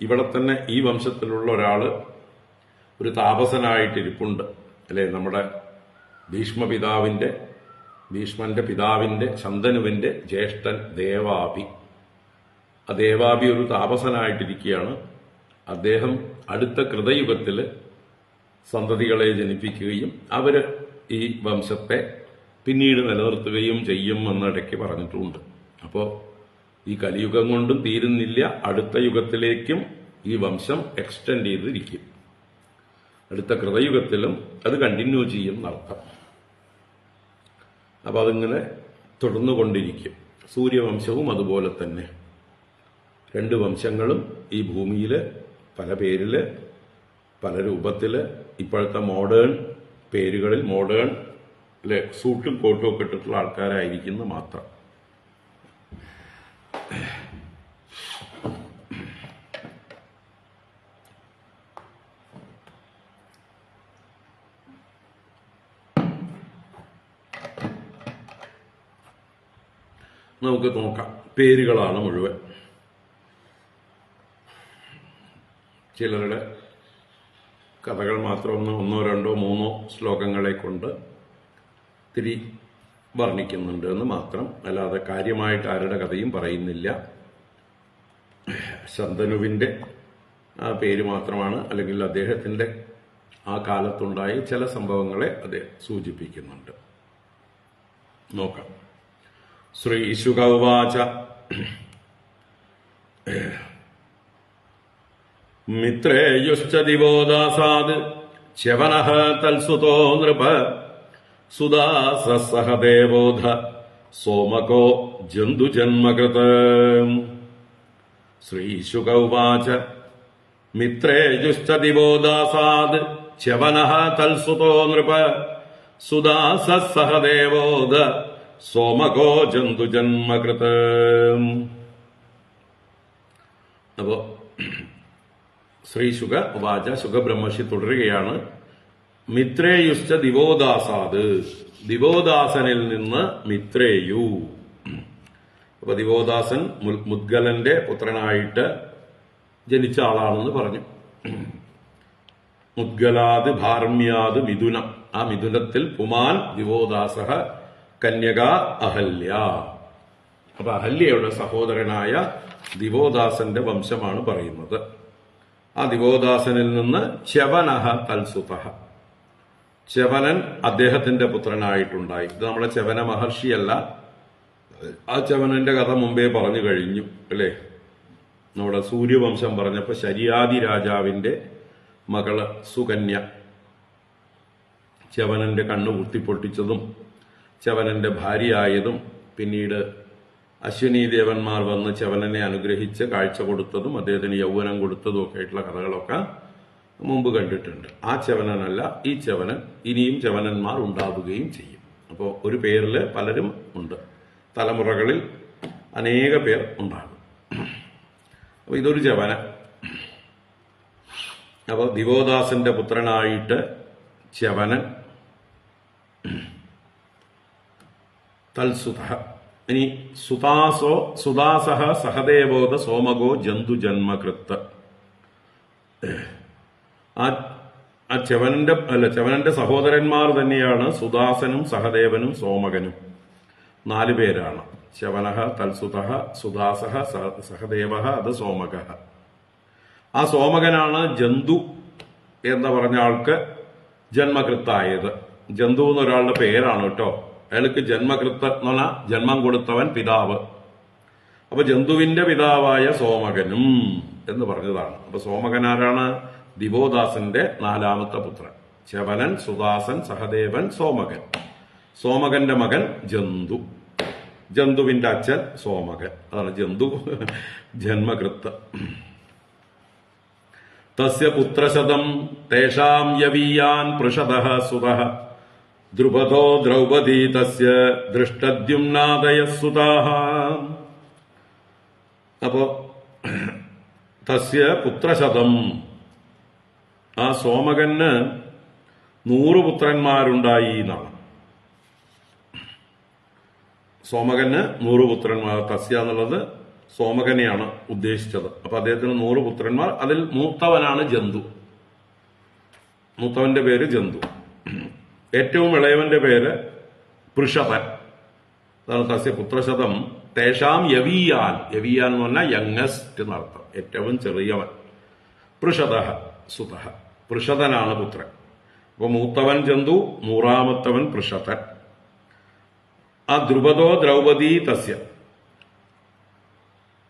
ഇവിടെ തന്നെ ഈ വംശത്തിലുള്ള ഒരാള് ഒരു താപസനായിട്ടിരിപ്പുണ്ട് അല്ലെ. നമ്മുടെ ഭീഷ്മന്റെ പിതാവിന്റെ ശന്തനുവിന്റെ ജ്യേഷ്ഠൻ ദേവാഭി. ആ ദേവാഭി ഒരു താപസനായിട്ടിരിക്കുകയാണ്. അദ്ദേഹം അടുത്ത കൃതയുഗത്തില് സന്തതികളെ ജനിപ്പിക്കുകയും അവര് ഈ വംശത്തെ പിന്നീട് നിലനിർത്തുകയും ചെയ്യും എന്നിടയ്ക്ക് പറഞ്ഞിട്ടുമുണ്ട്. അപ്പോൾ ഈ കലിയുഗം കൊണ്ടും തീരുന്നില്ല, അടുത്ത യുഗത്തിലേക്കും ഈ വംശം എക്സ്റ്റെൻഡ് ചെയ്തിരിക്കും. അടുത്ത കൃതയുഗത്തിലും അത് കണ്ടിന്യൂ ചെയ്യും എന്നർത്ഥം. അപ്പൊ അതിങ്ങനെ തുടർന്നുകൊണ്ടിരിക്കും. സൂര്യവംശവും അതുപോലെ തന്നെ. രണ്ട് വംശങ്ങളും ഈ ഭൂമിയില് പല പേരില്, പല രൂപത്തില്, ഇപ്പോഴത്തെ മോഡേൺ പേരുകളിൽ, മോഡേൺ സൂട്ടും കോട്ടും ഒക്കെ ഇട്ടിട്ടുള്ള ആൾക്കാരായിരിക്കുന്നു മാത്രം. നമുക്ക് നോക്കാം. പേരുകളാണ് മുഴുവൻ. ചിലരുടെ കഥകൾ മാത്രം ഒന്നോ രണ്ടോ മൂന്നോ ശ്ലോകങ്ങളെ കൊണ്ട് ഇത്തിരി വർണ്ണിക്കുന്നുണ്ട് എന്ന് മാത്രം. അല്ലാതെ കാര്യമായിട്ട് ആരുടെ കഥയും പറയുന്നില്ല. ശന്തനുവിന്റെ ആ പേര് മാത്രമാണ്, അല്ലെങ്കിൽ അദ്ദേഹത്തിന്റെ ആ കാലത്തുണ്ടായ ചില സംഭവങ്ങളെ അദ്ദേഹം സൂചിപ്പിക്കുന്നുണ്ട്. നോക്കാം. ശ്രീശുക ഉവാച മിത്രേയുശ്ച ദിവോദാസാദ് ച്യവനഃ തൽസുതോ നൃപ സുദാസഃ ദേവോധ സോമകോ ജന്തുജന്മകൃത്. ശ്രീശുക ഉവാച മിത്രേയുശ്ച ദിവോദാസാദ് ച്യവനഃ തൽസുതോ നൃപ സുദാസഃ ദേവോധ സോമകോ ജന്തുജന്മകൃത്. അപ്പോ ശ്രീശുക ഉവാച, ശുഖബ്രഹ്മർഷി തുടരുകയാണ്. മിത്രേയുശ്ച ദിവോദാസാദ്, ദിവോദാസനിൽ നിന്ന് മിത്രേയു. അപ്പൊ ദിവോദാസൻ മുദ്ഗലന്റെ പുത്രനായിട്ട് ജനിച്ച ആളാണെന്ന് പറഞ്ഞു. മുദ്ഗലാത് ഭാർമ്യാത് മിഥുനം, ആ മിഥുനത്തിൽ പുമാൻ ദിവോദാസഃ കന്യക അഹല്യ. അപ്പൊ അഹല്യയുടെ സഹോദരനായ ദിവോദാസന്റെ വംശമാണ് പറയുന്നത്. ആ ദിവോദാസനിൽ നിന്ന് ച്യവനഃ തൽസുതഃ, ച്യവനൻ അദ്ദേഹത്തിന്റെ പുത്രനായിട്ടുണ്ടായി. ഇത് നമ്മളെ ച്യവന മഹർഷിയല്ല, ആ ച്യവനന്റെ കഥ മുമ്പേ പറഞ്ഞു കഴിഞ്ഞു അല്ലേ. നമ്മുടെ സൂര്യവംശം പറഞ്ഞപ്പോ ശരിയാദി രാജാവിന്റെ മകള് സുകന്യ ച്യവനന്റെ കണ്ണു കുത്തിപ്പൊട്ടിച്ചതും ച്യവനന്റെ ഭാര്യയായതും പിന്നീട് അശ്വിനി ദേവന്മാർ വന്ന് ച്യവനനെ അനുഗ്രഹിച്ച് കാഴ്ച കൊടുത്തതും അദ്ദേഹത്തിന് യൗവനം കൊടുത്തതും ഒക്കെ ആയിട്ടുള്ള കഥകളൊക്കെ മുമ്പ് കണ്ടിട്ടുണ്ട്. ആ ച്യവനനല്ല ഈ ച്യവനൻ. ഇനിയും ച്യവനന്മാർ ഉണ്ടാവുകയും ചെയ്യും. അപ്പോൾ ഒരു പേരില് പലരും ഉണ്ട്, തലമുറകളിൽ അനേക പേർ ഉണ്ടാകും. അപ്പൊ ഇതൊരു ച്യവനൻ. അപ്പൊ ദിവോദാസന്റെ പുത്രനായിട്ട് ച്യവനൻ തൽസുതഃ. ഇനി സുദാസഃ സഹദേവോധ സോമകോ ജന്തുജന്മകൃത്ത്. ആ ച്യവനന്റെ സഹോദരന്മാർ തന്നെയാണ് സുദാസനും സഹദേവനും സോമകനും. 4 പേരാണ്. ച്യവനഃ, തൽസുതഃ, സുദാസഃ, സഹദേവഃ, അത് സോമകഃ. ആ സോമകനാണ് ജന്തു എന്ന് പറഞ്ഞ ആൾക്ക് ജന്മകൃത്തായത്. ജന്തു എന്നൊരാളുടെ പേരാണ് കേട്ടോ. അയാൾക്ക് ജന്മകൃത്ത എന്ന് പറഞ്ഞാൽ ജന്മം കൊടുത്തവൻ പിതാവ്. അപ്പൊ ജന്തുവിന്റെ പിതാവായ സോമകനും എന്ന് പറഞ്ഞതാണ്. അപ്പൊ സോമകൻ ആരാണ്? ദിവോദാസന്റെ 4ാമത്തെ പുത്രൻ. ചവനൻ, സുദാസൻ, സഹദേവൻ, സോമകൻ. സോമകന്റെ മകൻ ജന്തു. ജന്തുവിന്റെ അച്ഛൻ സോമകൻ. അതാണ് ജന്തു ജന്മകൃത്ത്. തസ്യ പുത്രശതം തേഷാം യവീയാൻ പൃഷതഃ സുതഃ ദ്രുപദോ ദ്രൗപദീ തസ്യ ദൃഷ്ടദ്യുമ്നാദയഃ സുതാഃ. അപ്പോ തസ്യ പുത്രശതം, ആ സോമകന് 100 പുത്രന്മാരുണ്ടായി എന്നാണ്. സോമകന് 100 പുത്രന്മാർ. തസ്യ എന്നുള്ളത് സോമകനെയാണ് ഉദ്ദേശിച്ചത്. അപ്പൊ അദ്ദേഹത്തിന് 100 പുത്രന്മാർ. അതിൽ മൂത്തവനാണ് ജന്തു. മൂത്തവന്റെ പേര് ജന്തു. ഏറ്റവും ഇളയവന്റെ പേര് പൃഷതൻ. അതാണ് തസ്യ പുത്രശതം തേഷാം യവീയാൻ. യവീയാൻ എന്ന് പറഞ്ഞാൽ യങ്ങസ്റ്റ് എന്നർത്ഥം, ഏറ്റവും ചെറിയവൻ. പൃഷതഃ സുതഃ, പൃഷതനാണ് പുത്രൻ. അപ്പൊ മൂത്തവൻ ജന്തു, 100ാമത്തവൻ പൃഷതൻ. ആ ദ്രുപദോ ദ്രൗപദീ തസ്യ.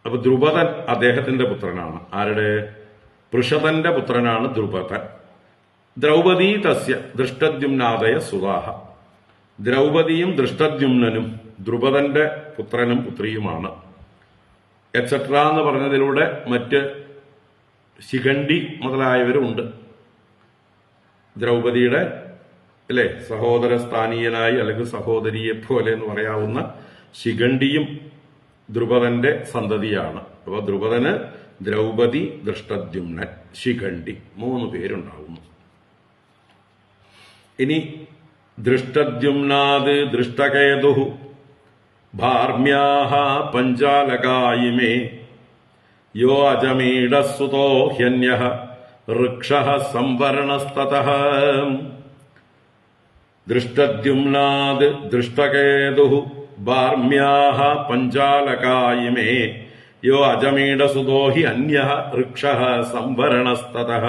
അപ്പൊ ദ്രുപദൻ അദ്ദേഹത്തിന്റെ പുത്രനാണ്. ആരുടെ? പൃഷതന്റെ പുത്രനാണ് ദ്രുപദൻ. ദ്രൗപദീ തസ്യ ദൃഷ്ടദ്യുമ്നാദയ സുതാഹ. ദ്രൗപദിയും ദൃഷ്ടദ്യുമ്നനും ദ്രുപദന്റെ പുത്രനും പുത്രിയുമാണ്. എക്സെട്ര എന്ന് പറഞ്ഞതിലൂടെ മറ്റ് ശിഖണ്ഡി മുതലായവരുണ്ട്. ദ്രൗപദിയുടെ സഹോദര സ്ഥാനീയനായി അല്ലെങ്കിൽ സഹോദരിയെ പോലെ എന്ന് പറയാവുന്ന ശിഖണ്ഡിയും ദ്രുപദന്റെ സന്തതിയാണ്. അപ്പൊ ദ്രുപദന് ദ്രൗപദി, ദൃഷ്ടദ്യുമ്നൻ, ശിഖണ്ഡി 3 പേരുണ്ടാവുന്നു. ഇനി ദൃഷ്ടദ്യുമ്നാദ് ദൃഷ്ടകേതു ഭാർമ്യാഹ പഞ്ചാലകായിമേ യോ അജമീഡസുതോ ഹ്യന്യഃ ഋക്ഷഃ സംവരണസ്തതഃ. ദൃഷ്ടദ്യുമ്നാദ് ദൃഷ്ടകേതു ഭാർമ്യാഹ പഞ്ചാലകായിമേ യോ അജമീഡസുതോ ഹി അന്യഃ ഋക്ഷഃ സംവരണസ്തതഃ.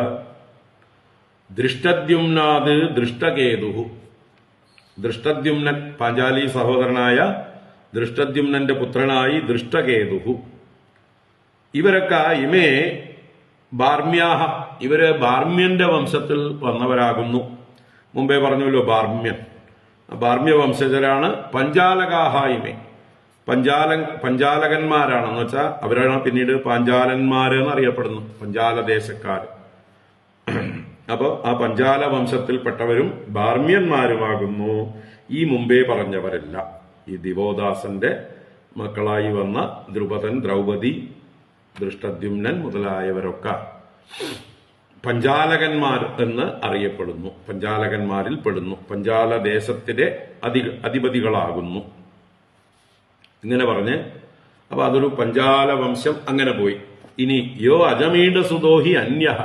ദൃഷ്ടദ്യുമ്നാദ് ദൃഷ്ടകേതു. ദൃഷ്ടദ്യുമ്നൻ പാഞ്ചാലി സഹോദരനായ ദൃഷ്ടദ്യുമ്നന്റെ പുത്രനായി ദൃഷ്ടകേതു. ഇവരൊക്കെ ഇമേ ബാർമ്യാഹ, ഇവര് ബാർമ്യന്റെ വംശത്തിൽ വന്നവരാകുന്നു. മുമ്പേ പറഞ്ഞല്ലോ ബാർമ്യൻ, ബാർമ്യ വംശജരാണ്. പഞ്ചാലകാഹ ഇമേ, പഞ്ചാലകന്മാരാണെന്ന് വെച്ചാൽ അവരാണ് പിന്നീട് പാഞ്ചാലന്മാര് എന്നറിയപ്പെടുന്നു, പഞ്ചാലദേശക്കാർ. അപ്പോ ആ പഞ്ചാല വംശത്തിൽപ്പെട്ടവരും ബാർമ്യന്മാരുമാകുന്നു ഈ മുമ്പേ പറഞ്ഞവരല്ല. ഈ ദിവോദാസന്റെ മക്കളായി വന്ന ദ്രുപദൻ, ദ്രൗപദി, ദൃഷ്ടദ്യുമ്നൻ മുതലായവരൊക്കെ പഞ്ചാലകന്മാർ എന്ന് അറിയപ്പെടുന്നു, പഞ്ചാലകന്മാരിൽ പെടുന്നു, പഞ്ചാല ദേശത്തിന്റെ അധിപതികളാകുന്നു. ഇങ്ങനെ പറഞ്ഞ് അപ്പൊ അതൊരു പഞ്ചാല വംശം അങ്ങനെ പോയി. ഇനി യോ അജമീഡ സുതോഹി അന്യഃ.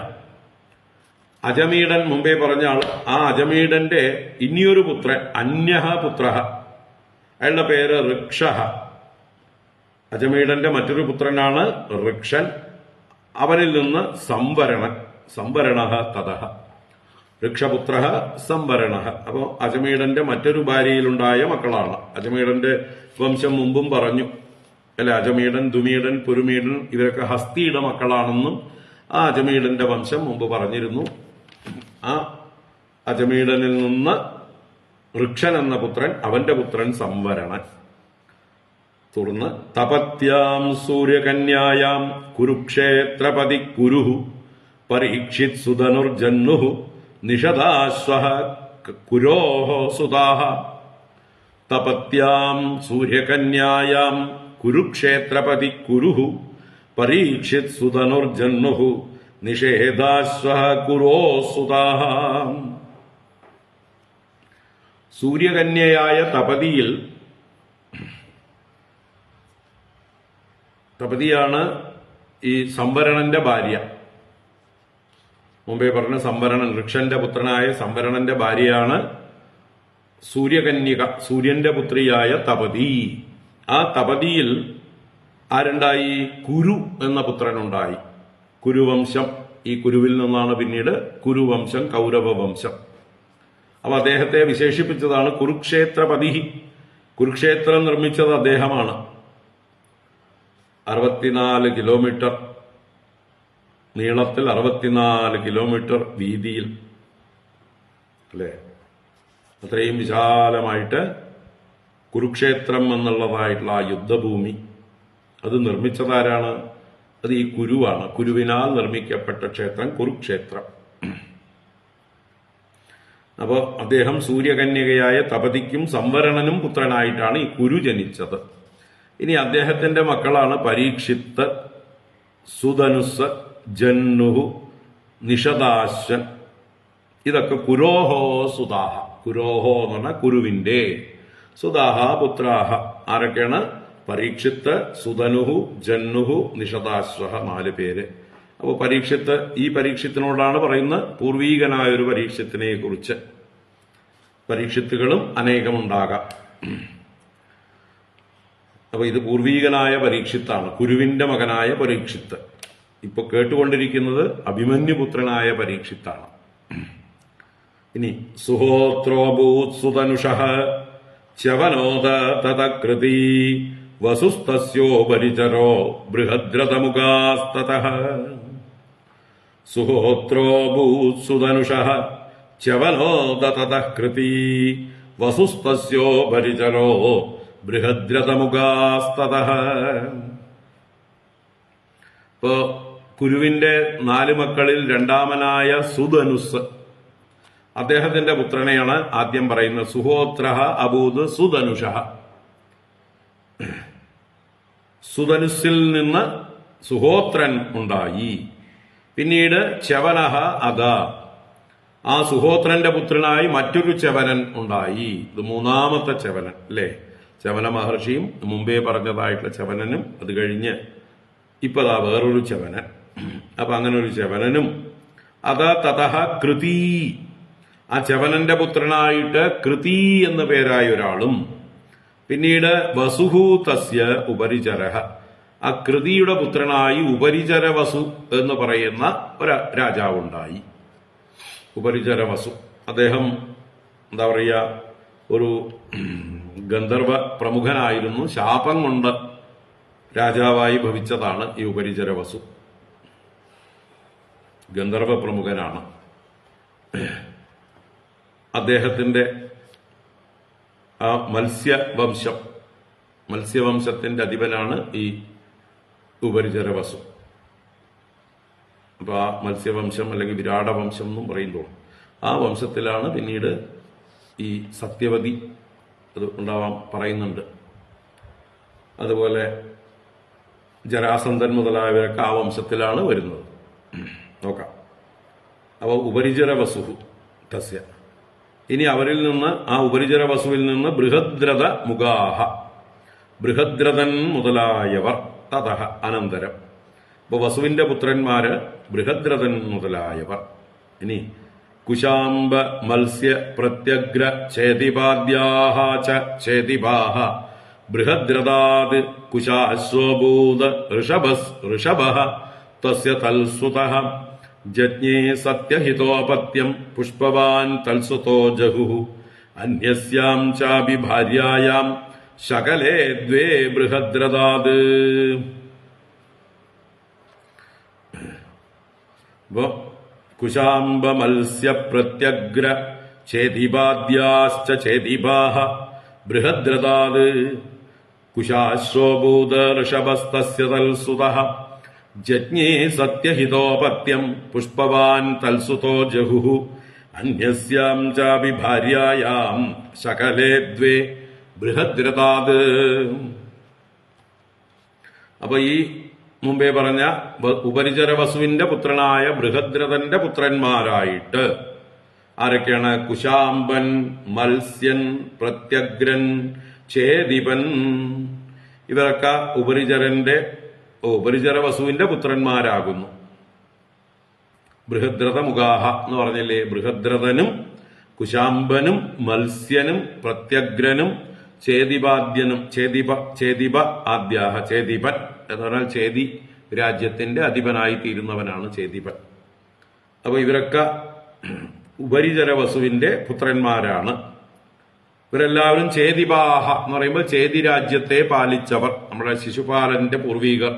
അജമീഡൻ മുമ്പേ പറഞ്ഞ ആൾ, ആ അജമീഡന്റെ ഇനിയൊരു പുത്രൻ അന്യഃ പുത്രഃ, അയാളുടെ പേര് ഋക്ഷഃ. അജമീഡന്റെ മറ്റൊരു പുത്രനാണ് ഋക്ഷൻ. അവനിൽ നിന്ന് സംവരണഃ തതഃ. ഋക്ഷപുത്രഃ സംവരണഃ. അപ്പോ അജമീഡന്റെ മറ്റൊരു ഭാര്യയിലുണ്ടായ മക്കളാണ്. അജമീഡന്റെ വംശം മുമ്പും പറഞ്ഞു അല്ലെ. അജമീഡൻ, ദുമീഡൻ, പുരുമീഡൻ ഇവരൊക്കെ ഹസ്തിയുടെ മക്കളാണെന്നും ആ അജമീഡന്റെ വംശം മുമ്പ് പറഞ്ഞിരുന്നു. ആ അജമീഡനിൽ നിന്ന് ഋക്ഷൻ എന്ന പുത്രൻ, അവന്റെ പുത്രൻ സംവരണൻ. തുടർന്ന് തപത്യാം സൂര്യകന്യായാം കുരുക്ഷേത്രപതി കുരുഹു പരീക്ഷിത് സുധനുർജന്നുഹു നിഷദാശ്വഃ കുരോഃ സുതാഃ. തപത്യാം സൂര്യകന്യായാം കുരുക്ഷേത്രപതി കുരുഹു പരീക്ഷിത് സുധനുർജന്നുഹു നിഷേധാശ്വഃ കുരോഃ സുതാഃ. സൂര്യകന്യയായ തപതിയിൽ, തപതിയാണ് ഈ സംവരണന്റെ ഭാര്യ. മുമ്പേ പറഞ്ഞ സംവരണൻ, ഋക്ഷന്റെ പുത്രനായ സംവരണന്റെ ഭാര്യയാണ് സൂര്യകന്യക, സൂര്യന്റെ പുത്രിയായ തപതി. ആ തപതിയിൽ ആരുണ്ടായി? കുരു എന്ന പുത്രനുണ്ടായി. കുരുവംശം. ഈ കുരുവിൽ നിന്നാണ് പിന്നീട് കുരുവംശം, കൗരവവംശം. അപ്പൊ അദ്ദേഹത്തെ വിശേഷിപ്പിച്ചതാണ് കുരുക്ഷേത്രപതി. കുരുക്ഷേത്രം നിർമ്മിച്ചത് അദ്ദേഹമാണ്. 64 കിലോമീറ്റർ നീളത്തിൽ, 64 കിലോമീറ്റർ വീതിയിൽ, അല്ലെ? അത്രയും വിശാലമായിട്ട് കുരുക്ഷേത്രം എന്നുള്ളതായിട്ടുള്ള ആ യുദ്ധഭൂമി അത് നിർമ്മിച്ചതാരാണ്? അത് ഈ കുരുവാണ്. കുരുവിനാൽ നിർമ്മിക്കപ്പെട്ട ക്ഷേത്രം കുരുക്ഷേത്രം. അപ്പോ അദ്ദേഹം സൂര്യകന്യകയായ തപതിക്കും സംവരണനും പുത്രനായിട്ടാണ് ഈ കുരു ജനിച്ചത്. ഇനി അദ്ദേഹത്തിന്റെ മക്കളാണ് പരീക്ഷിത്ത്, സുധനുസ്, ജന്നുഹു, നിഷദാശ്വൻ. ഇതൊക്കെ കുരോഹോ സുതാഹ. കുരോഹോ എന്ന് പറഞ്ഞാൽ കുരുവിന്റെ, സുതാഹ പുത്രാഹ. ആരൊക്കെയാണ്? പരീക്ഷിത്ത്, സുധനുഹു, ജന്നുഹു, നിഷദാശ്വ, 4 പേര്. അപ്പോൾ പരീക്ഷിത്ത്, ഈ പരീക്ഷത്തിനോടാണ് പറയുന്നത് പൂർവീകനായ ഒരു പരീക്ഷത്തിനെ കുറിച്ച്. പരീക്ഷത്തുകളും അനേകമുണ്ടാകാം. അപ്പൊ ഇത് പൂർവീകനായ പരീക്ഷിത്താണ്, കുരുവിന്റെ മകനായ പരീക്ഷിത്ത്. ഇപ്പൊ കേട്ടുകൊണ്ടിരിക്കുന്നത് അഭിമന്യുപുത്രനായ പരീക്ഷിത്താണ്. ഇനി സുഹോത്രോഭൂത് സുതനുഷഃ ച്യവനോദ തതകൃതി വസുസ്തസ്യോപരിചരോ ബൃഹദ്രതമുഖാസ്തതഃ. സുഹോത്രോഭൂത് സുതനുഷഃ ച്യവനോദ തതകൃതി വസുസ്തസ്യോപരിചരോ ബൃഹദ്രതമുഖാസ്തതഃ. ഇപ്പോ കുരുവിന്റെ 4 മക്കളിൽ രണ്ടാമനായ സുധനുസ്, അദ്ദേഹത്തിന്റെ പുത്രനെയാണ് ആദ്യം പറയുന്നത്. സുഹോത്രഃ അഭൂത് സുധനുഷഃ. സുധനുസിൽ നിന്ന് സുഹോത്രൻ ഉണ്ടായി. പിന്നീട് ച്യവനഃ അദ. ആ സുഹോത്രന്റെ പുത്രനായി മറ്റൊരു ച്യവനൻ ഉണ്ടായി. ഇത് 3ാമത്തെ ച്യവനൻ, അല്ലേ? ച്യവന മഹർഷിയും മുമ്പേ പറഞ്ഞതായിട്ടുള്ള ച്യവനനും, അത് കഴിഞ്ഞ് ഇപ്പതാ വേറൊരു ച്യവനൻ. അപ്പൊ അങ്ങനെ ഒരു ച്യവനനും. അത തതഃ കൃതി. ആ ച്യവനന്റെ പുത്രനായിട്ട് കൃതി എന്ന പേരായ ഒരാളും. പിന്നീട് വസുഹു തസ്യ ഉപരിചരഃ. ആ കൃതിയുടെ പുത്രനായി ഉപരിചര വസു എന്ന് പറയുന്ന ഒരു രാജാവുണ്ടായി. ഉപരിചര വസു അദ്ദേഹം എന്താ പറയുക, ഒരു ഗന്ധർവ പ്രമുഖനായിരുന്നു. ശാപം കൊണ്ട് രാജാവായി ഭവിച്ചതാണ് ഈ ഉപരിചര വസു. ഗന്ധർവ പ്രമുഖനാണ്. അദ്ദേഹത്തിന്റെ ആ മത്സ്യവംശത്തിന്റെ അധിപനാണ് ഈ ഉപരിചര വസു. അപ്പൊ ആ മത്സ്യവംശം അല്ലെങ്കിൽ വിരാടവംശം എന്നും പറയുമ്പോൾ ആ വംശത്തിലാണ് പിന്നീട് ഈ സത്യവതി അത് ഉണ്ടാവാൻ പറയുന്നുണ്ട്. അതുപോലെ ജരാസന്ധൻ മുതലായവരൊക്കെ ആ വംശത്തിലാണ് വരുന്നത്. നോക്കാം. അപ്പോൾ ഉപരിചര വസുഹു തസ്യ. ഇനി അവരിൽ നിന്ന്, ആ ഉപരിചര വസുവിൽ നിന്ന് ബൃഹദ്രത മുഖാഹ, ബൃഹദ്രഥൻ മുതലായവർ, തതഃ അനന്തരം. അപ്പൊ വസുവിന്റെ പുത്രന്മാര് ബൃഹദ്രഥൻ മുതലായവർ. ഇനി കുശാംബ മത്സ്യ പ്രത്യഗ്ര ചേതിപാദ്യാഹ ച ചേതിപാഹ ബൃഹദ്രഥാത് കുശാശ്വഭൂത ഋഷഭഃ തസ്യ തൽസുതഃ ജജ്ഞേ സത്യഹിതോപത്യം പുഷ്പവാൻ തൽസുതോ ജഹുഃ അന്യസ്യാം ചാപി ഭാര്യായാം ശകലേ ദ്വേ ബൃഹദ്രഥാത്. കുശാംബ മത്സ്യ പ്രത്യഗ്ര ചേതിപാദ്യാശ്ച ചേതിപാഹ ബൃഹദ്രഥാത് കുശാശ്വഭൂത ഋഷഭസ്തസ്യ തൽസുതഃ ജജ്ഞേ സത്യഹിതോപത്യം പുഷ്പവാൻ തൽസുതോ ജഹുഃ അന്യസ്യാം ചാപി ഭാര്യായാം ശകലേ ദ്വേ ബൃഹദ്രഥാത്. അപ്പൊ ഈ മുമ്പേ പറഞ്ഞ ഉപരിചര വസുവിന്റെ പുത്രനായ ബൃഹദ്രഥന്റെ പുത്രന്മാരായിട്ട് ആരൊക്കെയാണ്? കുശാംബൻ, മത്സ്യൻ, പ്രത്യഗ്രൻ, ചേതിപൻ. ഇവരൊക്കെ ഉപരിചര വസുവിന്റെ പുത്രന്മാരാകുന്നു. ബൃഹദ്രഥ മുഖാഹ എന്ന് പറഞ്ഞില്ലേ? ബൃഹദ്രഥനും കുശാംബനും മത്സ്യനും പ്രത്യഗ്രനും ചേതിപാദ്യനും ചേതിപ ആദ്യാഹ. ചേതിപൻ എന്ന് പറഞ്ഞാൽ ചേതി രാജ്യത്തിന്റെ അധിപനായി തീരുന്നവനാണ് ചേതിപൻ. അപ്പൊ ഇവരൊക്കെ ഉപരിചര വസുവിന്റെ പുത്രന്മാരാണ്. ഇവരെല്ലാവരും ചേതിബാഹ എന്ന് പറയുമ്പോൾ ചേതി രാജ്യത്തെ പാലിച്ചവർ, നമ്മുടെ ശിശുപാലന്റെ പൂർവികർ.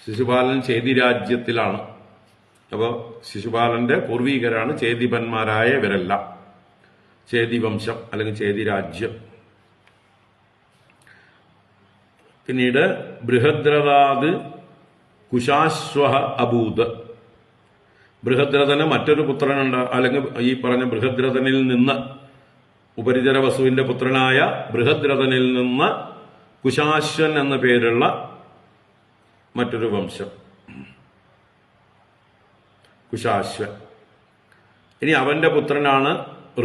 ശിശുപാലൻ ചേതി രാജ്യത്തിലാണ്. അപ്പോൾ ശിശുപാലന്റെ പൂർവികരാണ് ചേതിപന്മാരായ ഇവരെല്ലാം. ചേതി വംശം അല്ലെങ്കിൽ ചേതി രാജ്യം. പിന്നീട് ബൃഹദ്രഥാത് കുശാശ്വ അഭൂത്. ബൃഹദ്രഥന് മറ്റൊരു പുത്രനുണ്ട്, അല്ലെങ്കിൽ ഈ പറഞ്ഞ ബൃഹദ്രഥനിൽ നിന്ന്, ഉപരിചര വസുവിന്റെ പുത്രനായ ബൃഹദ്രഥനിൽ നിന്ന് കുശാശ്വൻ എന്ന പേരുള്ള മറ്റൊരു വംശം, കുശാശ്വൻ. ഇനി അവന്റെ പുത്രനാണ്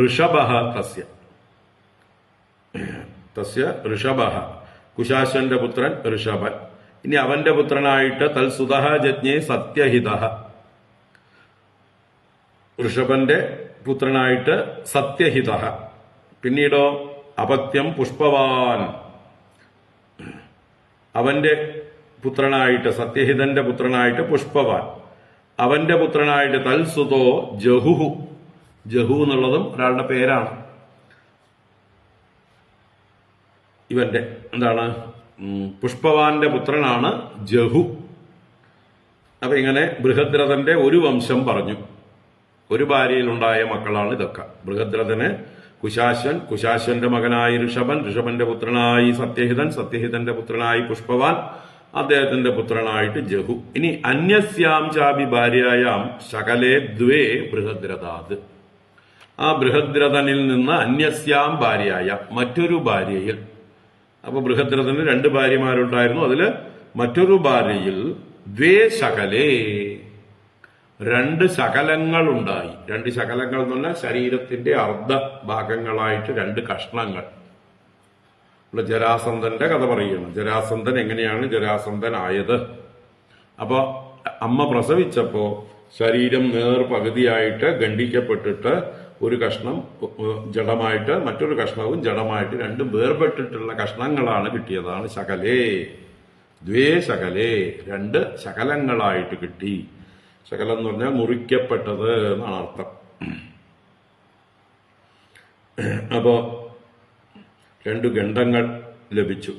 ഋഷഭ. തസ്യ ഋഷഭ, കുശാശ്വന്റെ പുത്രൻ ഋഷഭൻ. ഇനി അവന്റെ പുത്രനായിട്ട് തൽസുത ജജ്ഞേ സത്യഹിത. ഋഷഭന്റെ പുത്രനായിട്ട് സത്യഹിത. പിന്നീടോ അപത്യം പുഷ്പവാൻ. അവന്റെ പുത്രനായിട്ട്, സത്യഹിതന്റെ പുത്രനായിട്ട് പുഷ്പവാൻ. അവന്റെ പുത്രനായിട്ട് തൽസുതോ ജഹുഹു. ജഹു എന്നുള്ളതും ഒരാളുടെ പേരാണ്. ഇവന്റെ എന്താണ്, പുഷ്പവാന്റെ പുത്രനാണ് ജഹു. അപ്പൊ ഇങ്ങനെ ബൃഹദ്രഥന്റെ ഒരു വംശം പറഞ്ഞു. ഒരു ഭാര്യയിലുണ്ടായ മക്കളാണ് ഇതൊക്കെ. ബൃഹദ്രഥന് കുശാശ്വൻ, കുശാശ്വന്റെ മകനായി ഋഷഭൻ, ഋഷഭന്റെ പുത്രനായി സത്യഹിതൻ, സത്യഹിതന്റെ പുത്രനായി പുഷ്പവാൻ, അദ്ദേഹത്തിന്റെ പുത്രനായിട്ട് ജഹു. ഇനി അന്യസ്യാം ചാപി ഭാര്യയാം ശകലേ ദ്വേ ബൃഹദ്രഥാത്. ആ ബൃഹദ്രഥനിൽ നിന്ന് അന്യസ്യാം ഭാര്യയായ മറ്റൊരു ഭാര്യയിൽ, അപ്പൊ ബൃഹദ്രഥന് 2 ഭാര്യമാരുണ്ടായിരുന്നു. അതില് മറ്റൊരു ഭാര്യയിൽ ദ്വേ ശകലേ, 2 ശകലങ്ങൾ ഉണ്ടായി. 2 ശകലങ്ങൾ എന്ന് പറഞ്ഞാൽ ശരീരത്തിന്റെ അർദ്ധ ഭാഗങ്ങളായിട്ട് 2 കഷ്ണങ്ങൾ. ഇവിടെ ജരാസന്ധന്റെ കഥ പറയുകയാണ്. ജരാസന്ധൻ എങ്ങനെയാണ് ജരാസന്ധനായത്? അപ്പൊ അമ്മ പ്രസവിച്ചപ്പോ ശരീരം പകുതിയായിട്ട് ഖണ്ഡിക്കപ്പെട്ടിട്ട് ഒരു കഷ്ണം ജഡമായിട്ട് മറ്റൊരു കഷ്ണവും ജഡമായിട്ട് 2 വേർപെട്ടിട്ടുള്ള കഷ്ണങ്ങളാണ് കിട്ടിയതാണ് ശകലേ. ദ്വേ ശകലേ, 2 ശകലങ്ങളായിട്ട് കിട്ടി. ശകലം എന്ന് പറഞ്ഞാൽ മുറിക്കപ്പെട്ടത് എന്നാണ് അർത്ഥം. അപ്പോ 2 ഗണ്ഡങ്ങൾ ലഭിച്ചു.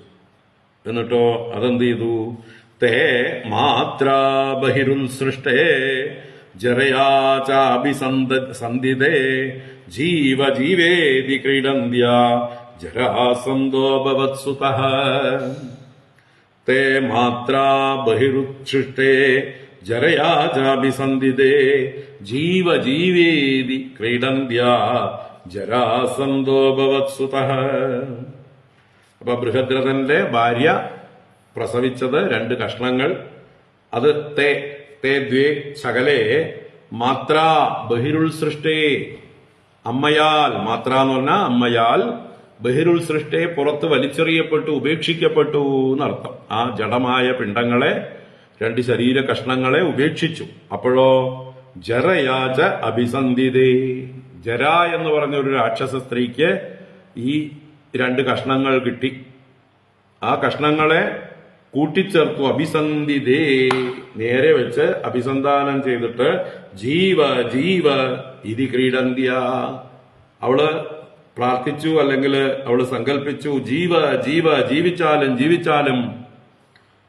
എന്നിട്ടോ അതെന്ത് ചെയ്തു? തേ മാത്രാ ബഹിരുത്സൃഷ്ടേ ജരയാ ചാഭിസന്ധിതേ ജീവജീവേതി ക്രീഡന്ത്യ ജരാസന്ധോ ഭവത്സുതഃ. തേ മാത്രാ ബഹിരുത്സൃഷ്ടേ ജരയാ ചാഭിസന്ധിതേ ജീവജീവേതി ക്രീഡന്ത്യ ജരാസന്ധോ ഭവത്സുതഃ. അപ്പൊ ബൃഹദ്രഥന്റെ ഭാര്യ പ്രസവിച്ചത് 2 കഷ്ണങ്ങൾ. അത് തേ ദ്വേ ശകലേ മാത്രാ ബഹിരുത്സൃഷ്ടേ, അമ്മയാൽ, മാത്ര എന്ന് പറഞ്ഞാൽ അമ്മയാൽ, ബഹിരുത്സൃഷ്ടേ പുറത്ത് വലിച്ചെറിയപ്പെട്ടു, ഉപേക്ഷിക്കപ്പെട്ടു എന്നർത്ഥം. ആ ജഡമായ പിണ്ടങ്ങളെ, 2 ശരീര കഷ്ണങ്ങളെ ഉപേക്ഷിച്ചു. അപ്പോഴോ ജരയാച അഭിസന്ധിതേ, ജര എന്ന് പറഞ്ഞ ഒരു രാക്ഷസ സ്ത്രീക്ക് ഈ 2 കഷ്ണങ്ങൾ കിട്ടി. ആ കഷ്ണങ്ങളെ കൂട്ടിച്ചേർത്തു. അഭിസന്ധിതേ, നേരെ വെച്ച് അഭിസന്ധാനം ചെയ്തിട്ട് ജീവ ജീവ ഇതി ക്രീഡന്ത്യ, അവള് പ്രാർത്ഥിച്ചു, അല്ലെങ്കിൽ അവള് സങ്കല്പിച്ചു, ജീവ ജീവ, ജീവിച്ചാലും ജീവിച്ചാലും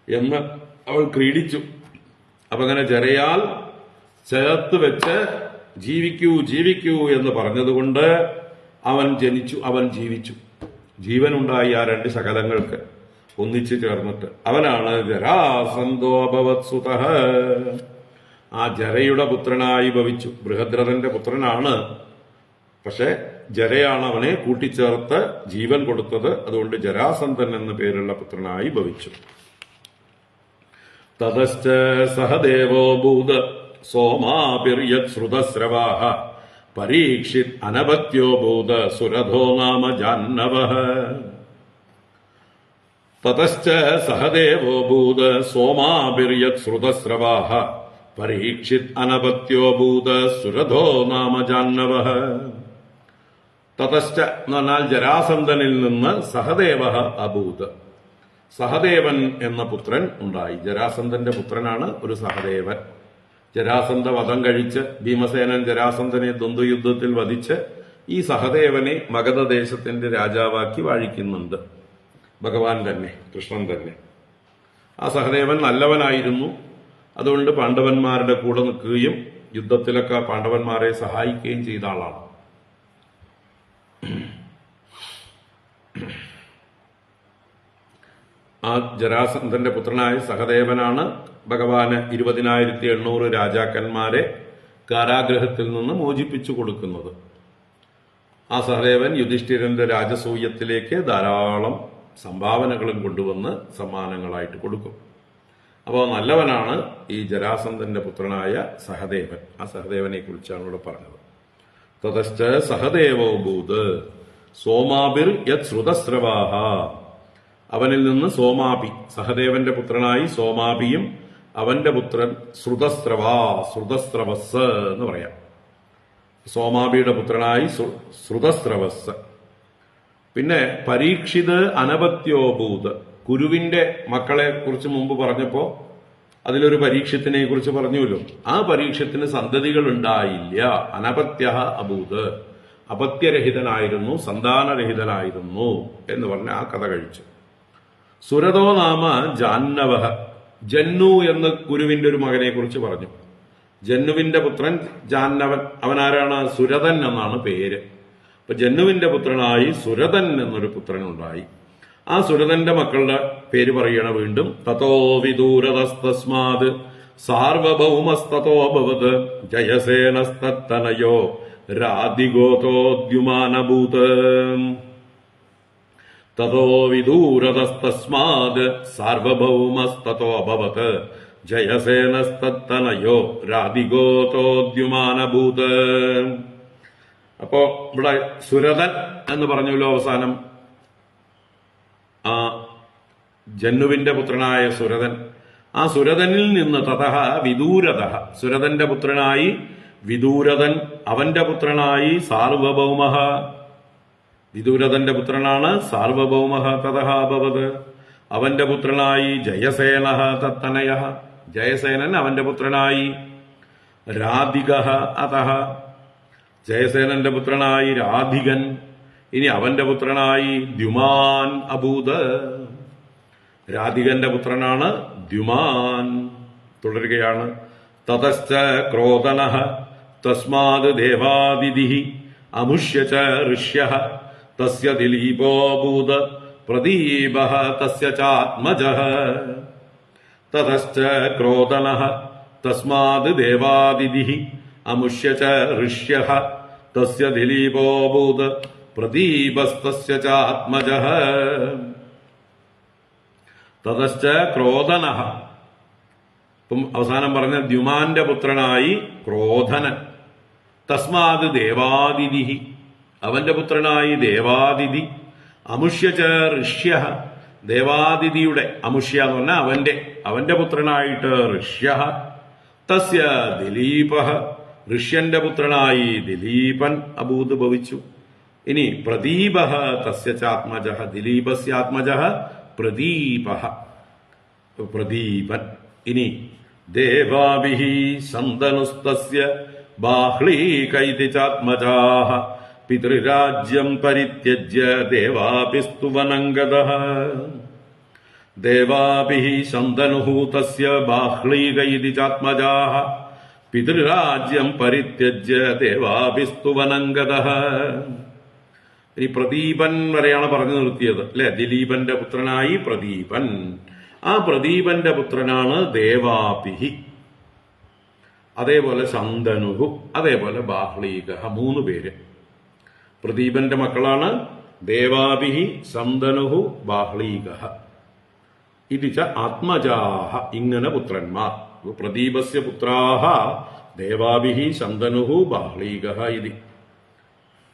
എന്ന് അവൾ ക്രീഡിച്ചു. അപ്പൊ അങ്ങനെ ജരയാൽ ചേർത്ത് വെച്ച് ജീവിക്കൂ ജീവിക്കൂ എന്ന് പറഞ്ഞതുകൊണ്ട് അവൻ ജനിച്ചു, അവൻ ജീവിച്ചു. ജീവനുണ്ടായി ആ 2 ശകലങ്ങൾക്ക് ഒന്നിച്ചു ചേർന്നിട്ട്. അവനാണ് ജരാസന്ധോ ഭവത്സുതഃ. ആ ജരയുടെ പുത്രനായി ഭവിച്ചു. ബൃഹദ്രഥന്റെ പുത്രനാണ്, പക്ഷെ ജരയാണ് അവനെ കൂട്ടിച്ചേർത്ത് ജീവൻ കൊടുത്തത്. അതുകൊണ്ട് ജരാസന്ധൻ എന്ന പേരുള്ള പുത്രനായി ഭവിച്ചു. തതശ്ച സഹദേവോ ഭൂത സോമാപിര്യത് ശ്രുതസ്രവാഃ പരീക്ഷിത് അനപത്യോ ഭൂത സുരഥോ നാമ ജാഹ്നവഃ. തതശ്ച സഹദേവോ ഭൂത സോമാപിര്യത് ശ്രുതസ്രവാഃ പരീക്ഷിത് അനപത്യോ ഭൂത സുരഥോ നാമ ജാഹ്നവഃ. തതശ്ച എന്ന് പറഞ്ഞാൽ ജരാസന്ധനിൽ നിന്ന് സഹദേവ അഭൂത്, സഹദേവൻ എന്ന പുത്രൻ ഉണ്ടായി. ജരാസന്ധന്റെ പുത്രനാണ് ഒരു സഹദേവൻ. ജരാസന്ധ വധം കഴിച്ച് ഭീമസേനൻ ജരാസന്ധനെ ദ്വന്ദ്വയുദ്ധത്തിൽ വധിച്ച് ഈ സഹദേവനെ മഗധദേശത്തിന്റെ രാജാവാക്കി വാഴിക്കുന്നുണ്ട് ഭഗവാൻ തന്നെ, കൃഷ്ണൻ തന്നെ. ആ സഹദേവൻ നല്ലവനായിരുന്നു. അതുകൊണ്ട് പാണ്ഡവന്മാരുടെ കൂടെ നിൽക്കുകയും യുദ്ധത്തിലൊക്കെ പാണ്ഡവന്മാരെ സഹായിക്കുകയും ചെയ്ത ആളാണ്. ആ ജരാസന്ധന്റെ പുത്രനായ സഹദേവനാണ് ഭഗവാന് 20,800 രാജാക്കന്മാരെ കാരാഗ്രഹത്തിൽ നിന്ന് മോചിപ്പിച്ചു കൊടുക്കുന്നത്. ആ സഹദേവൻ യുധിഷ്ഠിരന്റെ രാജസൂയത്തിലേക്ക് ധാരാളം സംഭാവനകളും കൊണ്ടുവന്ന് സമ്മാനങ്ങളായിട്ട് കൊടുക്കും. അപ്പോൾ നല്ലവനാണ് ഈ ജരാസന്ധന്റെ പുത്രനായ സഹദേവൻ. ആ സഹദേവനെ കുറിച്ചാണ് ഇവിടെ പറഞ്ഞത്. തതശ്ച സഹദേവോ ഭൂത് സോമാഭിർ യത് ശ്രുതസ്രവാഹ. അവനിൽ നിന്ന് സോമാഭി, സഹദേവന്റെ പുത്രനായി സോമാഭിയും അവന്റെ പുത്രൻ ശ്രുതസ്രവസ് എന്ന് പറയാം. സോമാഭിയുടെ പുത്രനായി ശ്രുതസ്രവസ്. പിന്നെ പരീക്ഷിത് അനപത്യോഭൂത്. കുരുവിന്റെ മക്കളെ കുറിച്ച് മുമ്പ് പറഞ്ഞപ്പോ അതിലൊരു പരീക്ഷത്തിനെ കുറിച്ച് പറഞ്ഞുവല്ലോ. ആ പരീക്ഷത്തിന് സന്തതികൾ ഉണ്ടായില്ല. അനപത്യ അഭൂത്, അപത്യരഹിതനായിരുന്നു, സന്താനരഹിതനായിരുന്നു എന്ന് പറഞ്ഞ ആ കഥ കഴിച്ചു. സുരതോ നാമ ജാന്നവഹ. ജന്നു എന്ന കുരുവിന്റെ ഒരു മകനെ കുറിച്ച് പറഞ്ഞു. ജന്നുവിന്റെ പുത്രൻ ജാന്നവൻ. അവനാരാണ്? സുരതൻ എന്നാണ് പേര്. അപ്പൊ ജന്നുവിന്റെ പുത്രനായി സുരതൻ എന്നൊരു പുത്രനുണ്ടായി. ആ സുരതന്റെ മക്കളുടെ പേര് പറയണ വീണ്ടും. തതോ വിദൂരതസ്തസ്മാത് സാർവഭൗമസ്തതോഭവത് ജയസേനസ്തനയോ രാധിഗോതോദ്യുമാനഭൂത്. തതോ വിദൂരതസ്തസ്മാത് സാർവഭൗമസ്തതോഭവത് ജയസേനസ്തനയോ രാധിഗോതോദ്യുമാനഭൂത്. അപ്പോ ഇവിടെ സുരതൻ എന്ന് പറഞ്ഞല്ലോ അവസാനം. ആ ജന്നുവിന്റെ പുത്രനായ സുരതൻ. ആ സുരതനിൽ നിന്ന് തതഹ വിദൂരത, സുരതന്റെ പുത്രനായി വിദൂരതൻ, അവന്റെ പുത്രനായി സാർവഭൗമഃ. വിദൂരതന്റെ പുത്രനാണ് സാർവഭൗമഃ. തതഹ അഭവത്. അവന്റെ പുത്രനായി ജയസേനഃ തത്തനയഃ. ജയസേനൻ അവന്റെ പുത്രനായി. രാധികഃ അതഃ. ജയസേനന്റെ പുത്രനായി രാധികൻ. ഇനി അവന്റെ പുത്രനായി ദ്യുമാൻ അഭൂത്. രാധികന്റെ പുത്രനാണ് ദ്യുമാൻ. തുടരുകയാണ്. തതശ്ച ക്രോധനഃ തസ്മാത് ദേവാദിതിഃ അമുഷ്യ ച ഋഷ്യഃ തസ്യ ദിലീപോഭൂത് പ്രദീപഃ തസ്യ ചാത്മജഃ. തതശ്ച ക്രോധനഃ തസ്മാത് ദേവാദിതിഃ അമുഷ്യ ച ഋഷ്യഃ തസ്യ ദിലീപോഭൂത് പ്രദീപസ്തസ്യ ചാത്മജഃ. തതശ്ച ക്രോധനഃ. ഇപ്പം അവസാനം പറഞ്ഞ ദ്യുമാന്റെ പുത്രനായി ക്രോധനൻ. തസ്മാത് ദേവാദിതി, അവന്റെ പുത്രനായി ദേവാദിതി. അമുഷ്യ ച ഋഷ്യഃ. ദേവാദിതിയുടെ അമുഷ്യ എന്ന് പറഞ്ഞാൽ അവന്റെ പുത്രനായിട്ട് ഋഷ്യഃ. തസ്യ ദിലീപഃ. ഋഷ്യന്റെ പുത്രനായി ദിലീപൻ അഭൂത് ഭവിച്ചു. ഇനി പ്രദീപഃ തസ്യ ചാത്മജഃ. ദിലീപസ്യാത്മജഃ പ്രദീപഃ, പ്രദീപൻ. ഇനി ദേവാഭിഃ ശന്തനുസ്തസ്യ ബാഹ്ലീകൈതി ചാത്മജാഃ പിതൃരാജ്യം പരിത്യജ്യ ദേവാഭിസ്തു വനംഗതഃ. ദേവാഭിഃ ശന്തനുഃ തസ്യ ബാഹ്ലീകൈതി ചാത്മജാഃ പിതൃരാജ്യം പരിത്യജ്യ ദേവാഭിസ്തു വനംഗതഃ. ഇനി പ്രദീപൻ വരെയാണ് പറഞ്ഞു നിർത്തിയത് അല്ലെ. ദിലീപന്റെ പുത്രനായി പ്രദീപൻ. ആ പ്രദീപന്റെ പുത്രനാണ് ദേവാഭിഃ. അതേപോലെ ശന്തനുഹു, അതേപോലെ ബാഹ്ലീകഃ. 3 പേര് പ്രദീപന്റെ മക്കളാണ്. ദേവാഭിഃ ശന്തനുഹു ബാഹ്ലീകഃ. ഇത് ച ആത്മജാഃ. ഇങ്ങനെ പുത്രന്മാർ. പ്രദീപസ്യ പുത്രാഃ ദേവാഭിഃ ശന്തനുഹു ബാഹ്ലീകഃ. ഇത്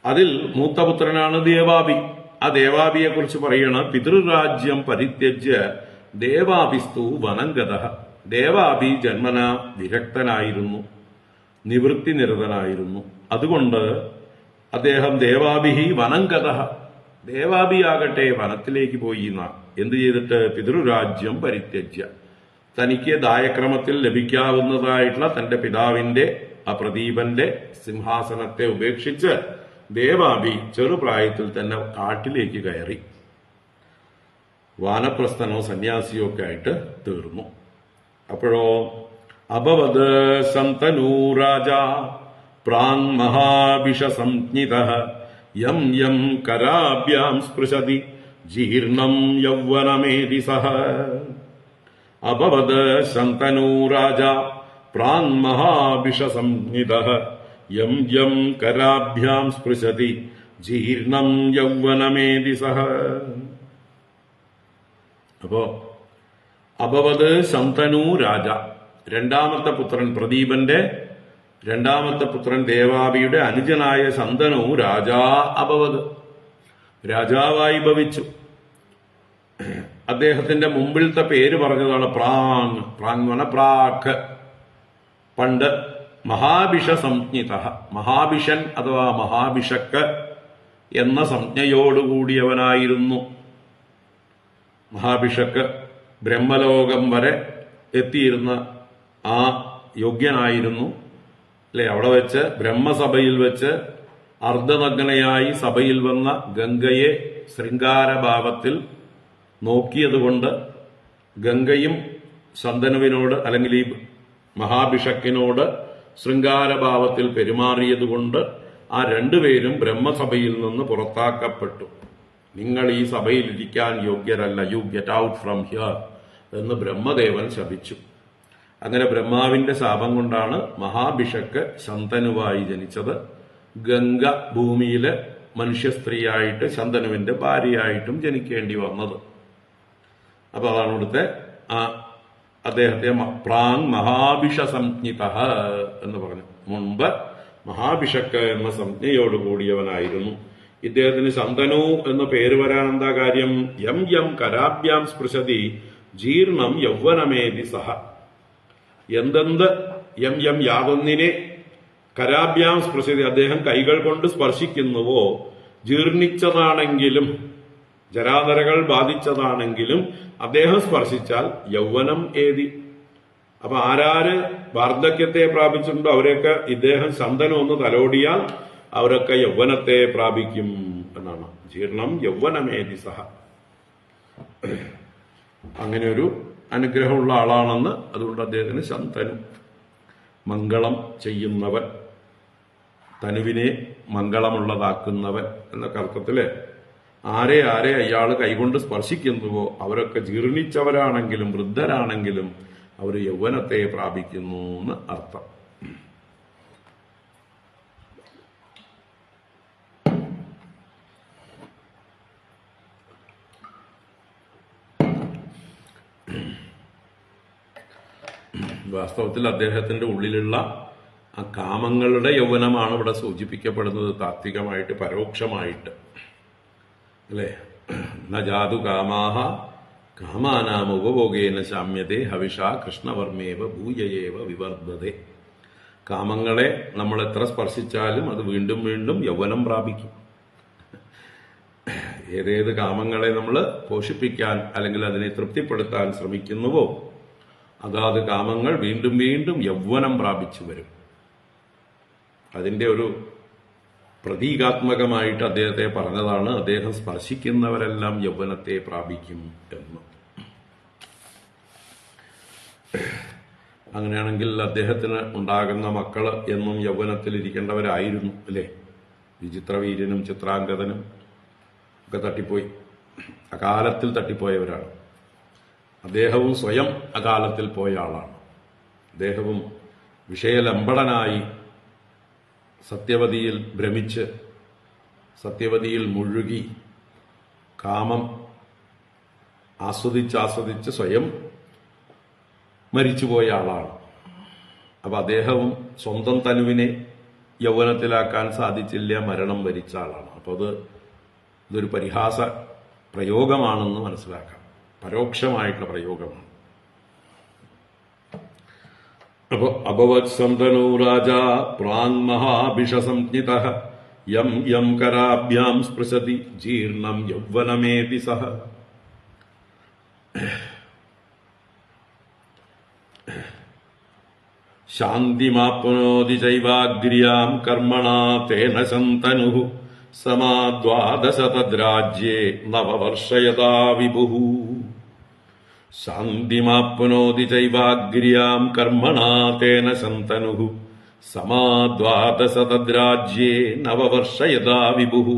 അതിൽ മൂത്തപുത്രനാണ് ദേവാഭി. ആ ദേവാഭിയെ കുറിച്ച് പറയണ പിതൃരാജ്യം പരിത്യജ്യ ദേവാഭിസ്തു വനംഗതഃ. ദേവാഭി ജന്മന വിരക്തനായിരുന്നു, നിവൃത്തിനിരതനായിരുന്നു. അതുകൊണ്ട് അദ്ദേഹം ദേവാഭിഹി വനംഗതഃ. ദേവാഭിയാകട്ടെ വനത്തിലേക്ക് പോയി. എന്ത് ചെയ്തിട്ട്? പിതൃരാജ്യം പരിത്യജ്യ, തനിക്ക് ദായക്രമത്തിൽ ലഭിക്കാവുന്നതായിട്ടുള്ള തന്റെ പിതാവിന്റെ ആ പ്രദീപന്റെ സിംഹാസനത്തെ ഉപേക്ഷിച്ച് ദേവാബി ചെറുപ്രായത്തിൽ തന്നെ കാട്ടിലേക്ക് കയറി വാനപ്രസ്ഥനോ സന്യാസിയോ ഒക്കെ ആയിട്ട് തീർന്നു. അപ്പോഴോ അഭവത് ശന്തനൂ രാജ പ്രാങ് മഹാഭിഷസംജ്ഞിതഃ യം യം കരാഭ്യാം സ്പൃശതി ജീർണം യൗവനമേധി സഹ. അഭവത് ശന്തനൂ രാജ പ്രാങ് മഹാഭിഷസംജ്ഞിതഃ യം യം കരാഭ്യാം സ്പൃശതി ജീർണം യൗവനമേധി സഹ. അപ്പോ അഭവത് ശന്തനൂ രാജ, രണ്ടാമത്തെ പുത്രൻ പ്രദീപന്റെ രണ്ടാമത്തെ പുത്രൻ ദേവാബിയുടെ അനുജനായ ശന്തനു രാജാ അഭവത്, രാജാവായി ഭവിച്ചു. അദ്ദേഹത്തിന്റെ മുമ്പിലത്തെ പേര് പറഞ്ഞതാണ് പ്രാങ്. പ്രാങ് എന്ന് പറഞ്ഞ പ്രാക്ക്, പണ്ട്. മഹാഭിഷ സംജ്ഞിത, മഹാഭിഷൻ അഥവാ മഹാഭിഷക്ക് എന്ന സംജ്ഞയോടുകൂടിയവനായിരുന്നു. മഹാഭിഷക്ക് ബ്രഹ്മലോകം വരെ എത്തിയിരുന്ന ആ യോഗ്യനായിരുന്നു അല്ലെ. അവിടെ വെച്ച് ബ്രഹ്മസഭയിൽ വെച്ച് അർദ്ധനഗ്നയായി സഭയിൽ വന്ന ഗംഗയെ ശൃംഗാരഭാവത്തിൽ നോക്കിയതുകൊണ്ട് ഗംഗയും ശന്തനുവിനോട് അല്ലെങ്കിൽ ഈ മഹാഭിഷക്കിനോട് ശൃംഗാരഭാവത്തിൽ പെരുമാറിയതുകൊണ്ട് ആ രണ്ടുപേരും ബ്രഹ്മസഭയിൽ നിന്ന് പുറത്താക്കപ്പെട്ടു. നിങ്ങൾ ഈ സഭയിൽ ഇരിക്കാൻ യോഗ്യരല്ല, you get out from here എന്ന് ബ്രഹ്മദേവൻ ശപിച്ചു. അങ്ങനെ ബ്രഹ്മാവിന്റെ ശാപം കൊണ്ടാണ് മഹാഭിഷക്ക് ശന്തനുവായി ജനിച്ചത്. ഗംഗ ഭൂമിയില് മനുഷ്യ സ്ത്രീയായിട്ട് ശന്തനുവിന്റെ ഭാര്യയായിട്ടും ജനിക്കേണ്ടി വന്നത്. അപ്പൊ അതാണ് ഇവിടുത്തെ അദ്ദേഹത്തെ പ്രാങ് മഹാഭിഷ സംജ്ഞിത എന്ന് പറഞ്ഞു. മുൻപ് മഹാഭിഷക്ക് എന്ന സംജ്ഞയോടുകൂടിയവനായിരുന്നു. ഇദ്ദേഹത്തിന് ശന്തനു എന്ന് പേര് വരാൻ എന്താ കാര്യം? യം യം കരാഭ്യാം സ്പൃശതി ജീർണം യൗവനമേധി സഹ. എന്തെന്ത് യം യം യാതൊന്നിനെ കരാഭ്യാം സ്പൃശതി അദ്ദേഹം കൈകൾ കൊണ്ട് സ്പർശിക്കുന്നുവോ, ജീർണിച്ചതാണെങ്കിലും ജരാതരകൾ ബാധിച്ചതാണെങ്കിലും അദ്ദേഹം സ്പർശിച്ചാൽ യൗവനം ഏതി. അപ്പൊ ആരാര് വാർദ്ധക്യത്തെ പ്രാപിച്ചിട്ടുണ്ടോ അവരെയൊക്കെ ഇദ്ദേഹം ശന്തനു ഒന്ന് തലോടിയാൽ അവരൊക്കെ യൗവനത്തെ പ്രാപിക്കും എന്നാണ്. ജീർണം യൗവനമേധി സഹ. അങ്ങനെ ഒരു അനുഗ്രഹമുള്ള ആളാണെന്ന്, അതുകൊണ്ട് അദ്ദേഹത്തിന് ശന്തനു, മംഗളം ചെയ്യുന്നവൻ, തനുവിനെ മംഗളമുള്ളതാക്കുന്നവൻ എന്നൊക്കെ അർത്ഥത്തില് ആരെ അയാൾ കൈകൊണ്ട് സ്പർശിക്കുന്നുവോ അവരൊക്കെ ജീർണിച്ചവരാണെങ്കിലും വൃദ്ധരാണെങ്കിലും അവർ യൗവനത്തെ പ്രാപിക്കുന്നു എന്ന് അർത്ഥം. വാസ്തവത്തിൽ അദ്ദേഹത്തിന്റെ ഉള്ളിലുള്ള ആ കാമങ്ങളുടെ യൗവനമാണ് ഇവിടെ സൂചിപ്പിക്കപ്പെടുന്നത്, താത്വികമായിട്ട് പരോക്ഷമായിട്ട് അല്ലെ. ന ജാതു കാമാഹ കാമാനാം ഉപഭോഗേന ശാമ്യതേ ഹവിഷ കൃഷ്ണവർമ്മേവ ഭൂയയേവ വിവർദ്ധതേ. കാമങ്ങളെ നമ്മൾ എത്ര സ്പർശിച്ചാലും അത് വീണ്ടും വീണ്ടും യൗവനം പ്രാപിക്കും. ഏതേത് കാമങ്ങളെ നമ്മൾ പോഷിപ്പിക്കാൻ അല്ലെങ്കിൽ അതിനെ തൃപ്തിപ്പെടുത്താൻ ശ്രമിക്കുന്നുവോ അതാത് കാമങ്ങൾ വീണ്ടും വീണ്ടും യൗവനം പ്രാപിച്ചു വരും. അതിന്റെ ഒരു പ്രതീകാത്മകമായിട്ട് അദ്ദേഹത്തെ പറഞ്ഞതാണ്, അദ്ദേഹം സ്പർശിക്കുന്നവരെല്ലാം യൗവനത്തെ പ്രാപിക്കും എന്ന്. അങ്ങനെയാണെങ്കിൽ അദ്ദേഹത്തിന് ഉണ്ടാകുന്ന മക്കള് എന്നും യൗവനത്തിൽ ഇരിക്കേണ്ടവരായിരുന്നു അല്ലേ. വിചിത്രവീര്യനും ചിത്രാംഗതനും ഒക്കെ തട്ടിപ്പോയി, അകാലത്തിൽ തട്ടിപ്പോയവരാണ്. അദ്ദേഹവും സ്വയം അകാലത്തിൽ പോയ ആളാണ്. അദ്ദേഹവും വിഷയലമ്പടനായി സത്യവതിയിൽ ഭ്രമിച്ച് സത്യവതിയിൽ മുഴുകി കാമം ആസ്വദിച്ച് സ്വയം മരിച്ചുപോയ ആളാണ്. അപ്പൊ അദ്ദേഹവും സ്വന്തം തനുവിനെ യൗവനത്തിലാക്കാൻ സാധിച്ചില്ല, മരണം വരിച്ച ആളാണ്. അപ്പൊ ഇതൊരു പരിഹാസ പ്രയോഗമാണെന്ന് മനസ്സിലാക്കാം, പരോക്ഷമായിട്ടുള്ള പ്രയോഗമാണ്. അപ്പൊ അഭവത് ശന്തനു രാജ പ്രാങ് മഹാഭിഷസംജ്ഞിതഃ യം യം കരാഭ്യാം സ്പൃശതി ജീർണം യൗവനമേധി സഹ. ശാന്തിമാപ്നോതി ചൈവാഗ്ര്യാം കർമ്മണാ തേന ശന്തനുഃ സമാദ്വാദശ തദ്രാജ്യേ നവവർഷയതാ വിഭുഃ. ശാന്തിമാപ്നോതി ചൈവാഗ്ര്യാം കർമ്മണാ തേന ശന്തനുഃ സമാദ്വാദശ തദ്രാജ്യേ നവവർഷയതാ വിഭുഃ.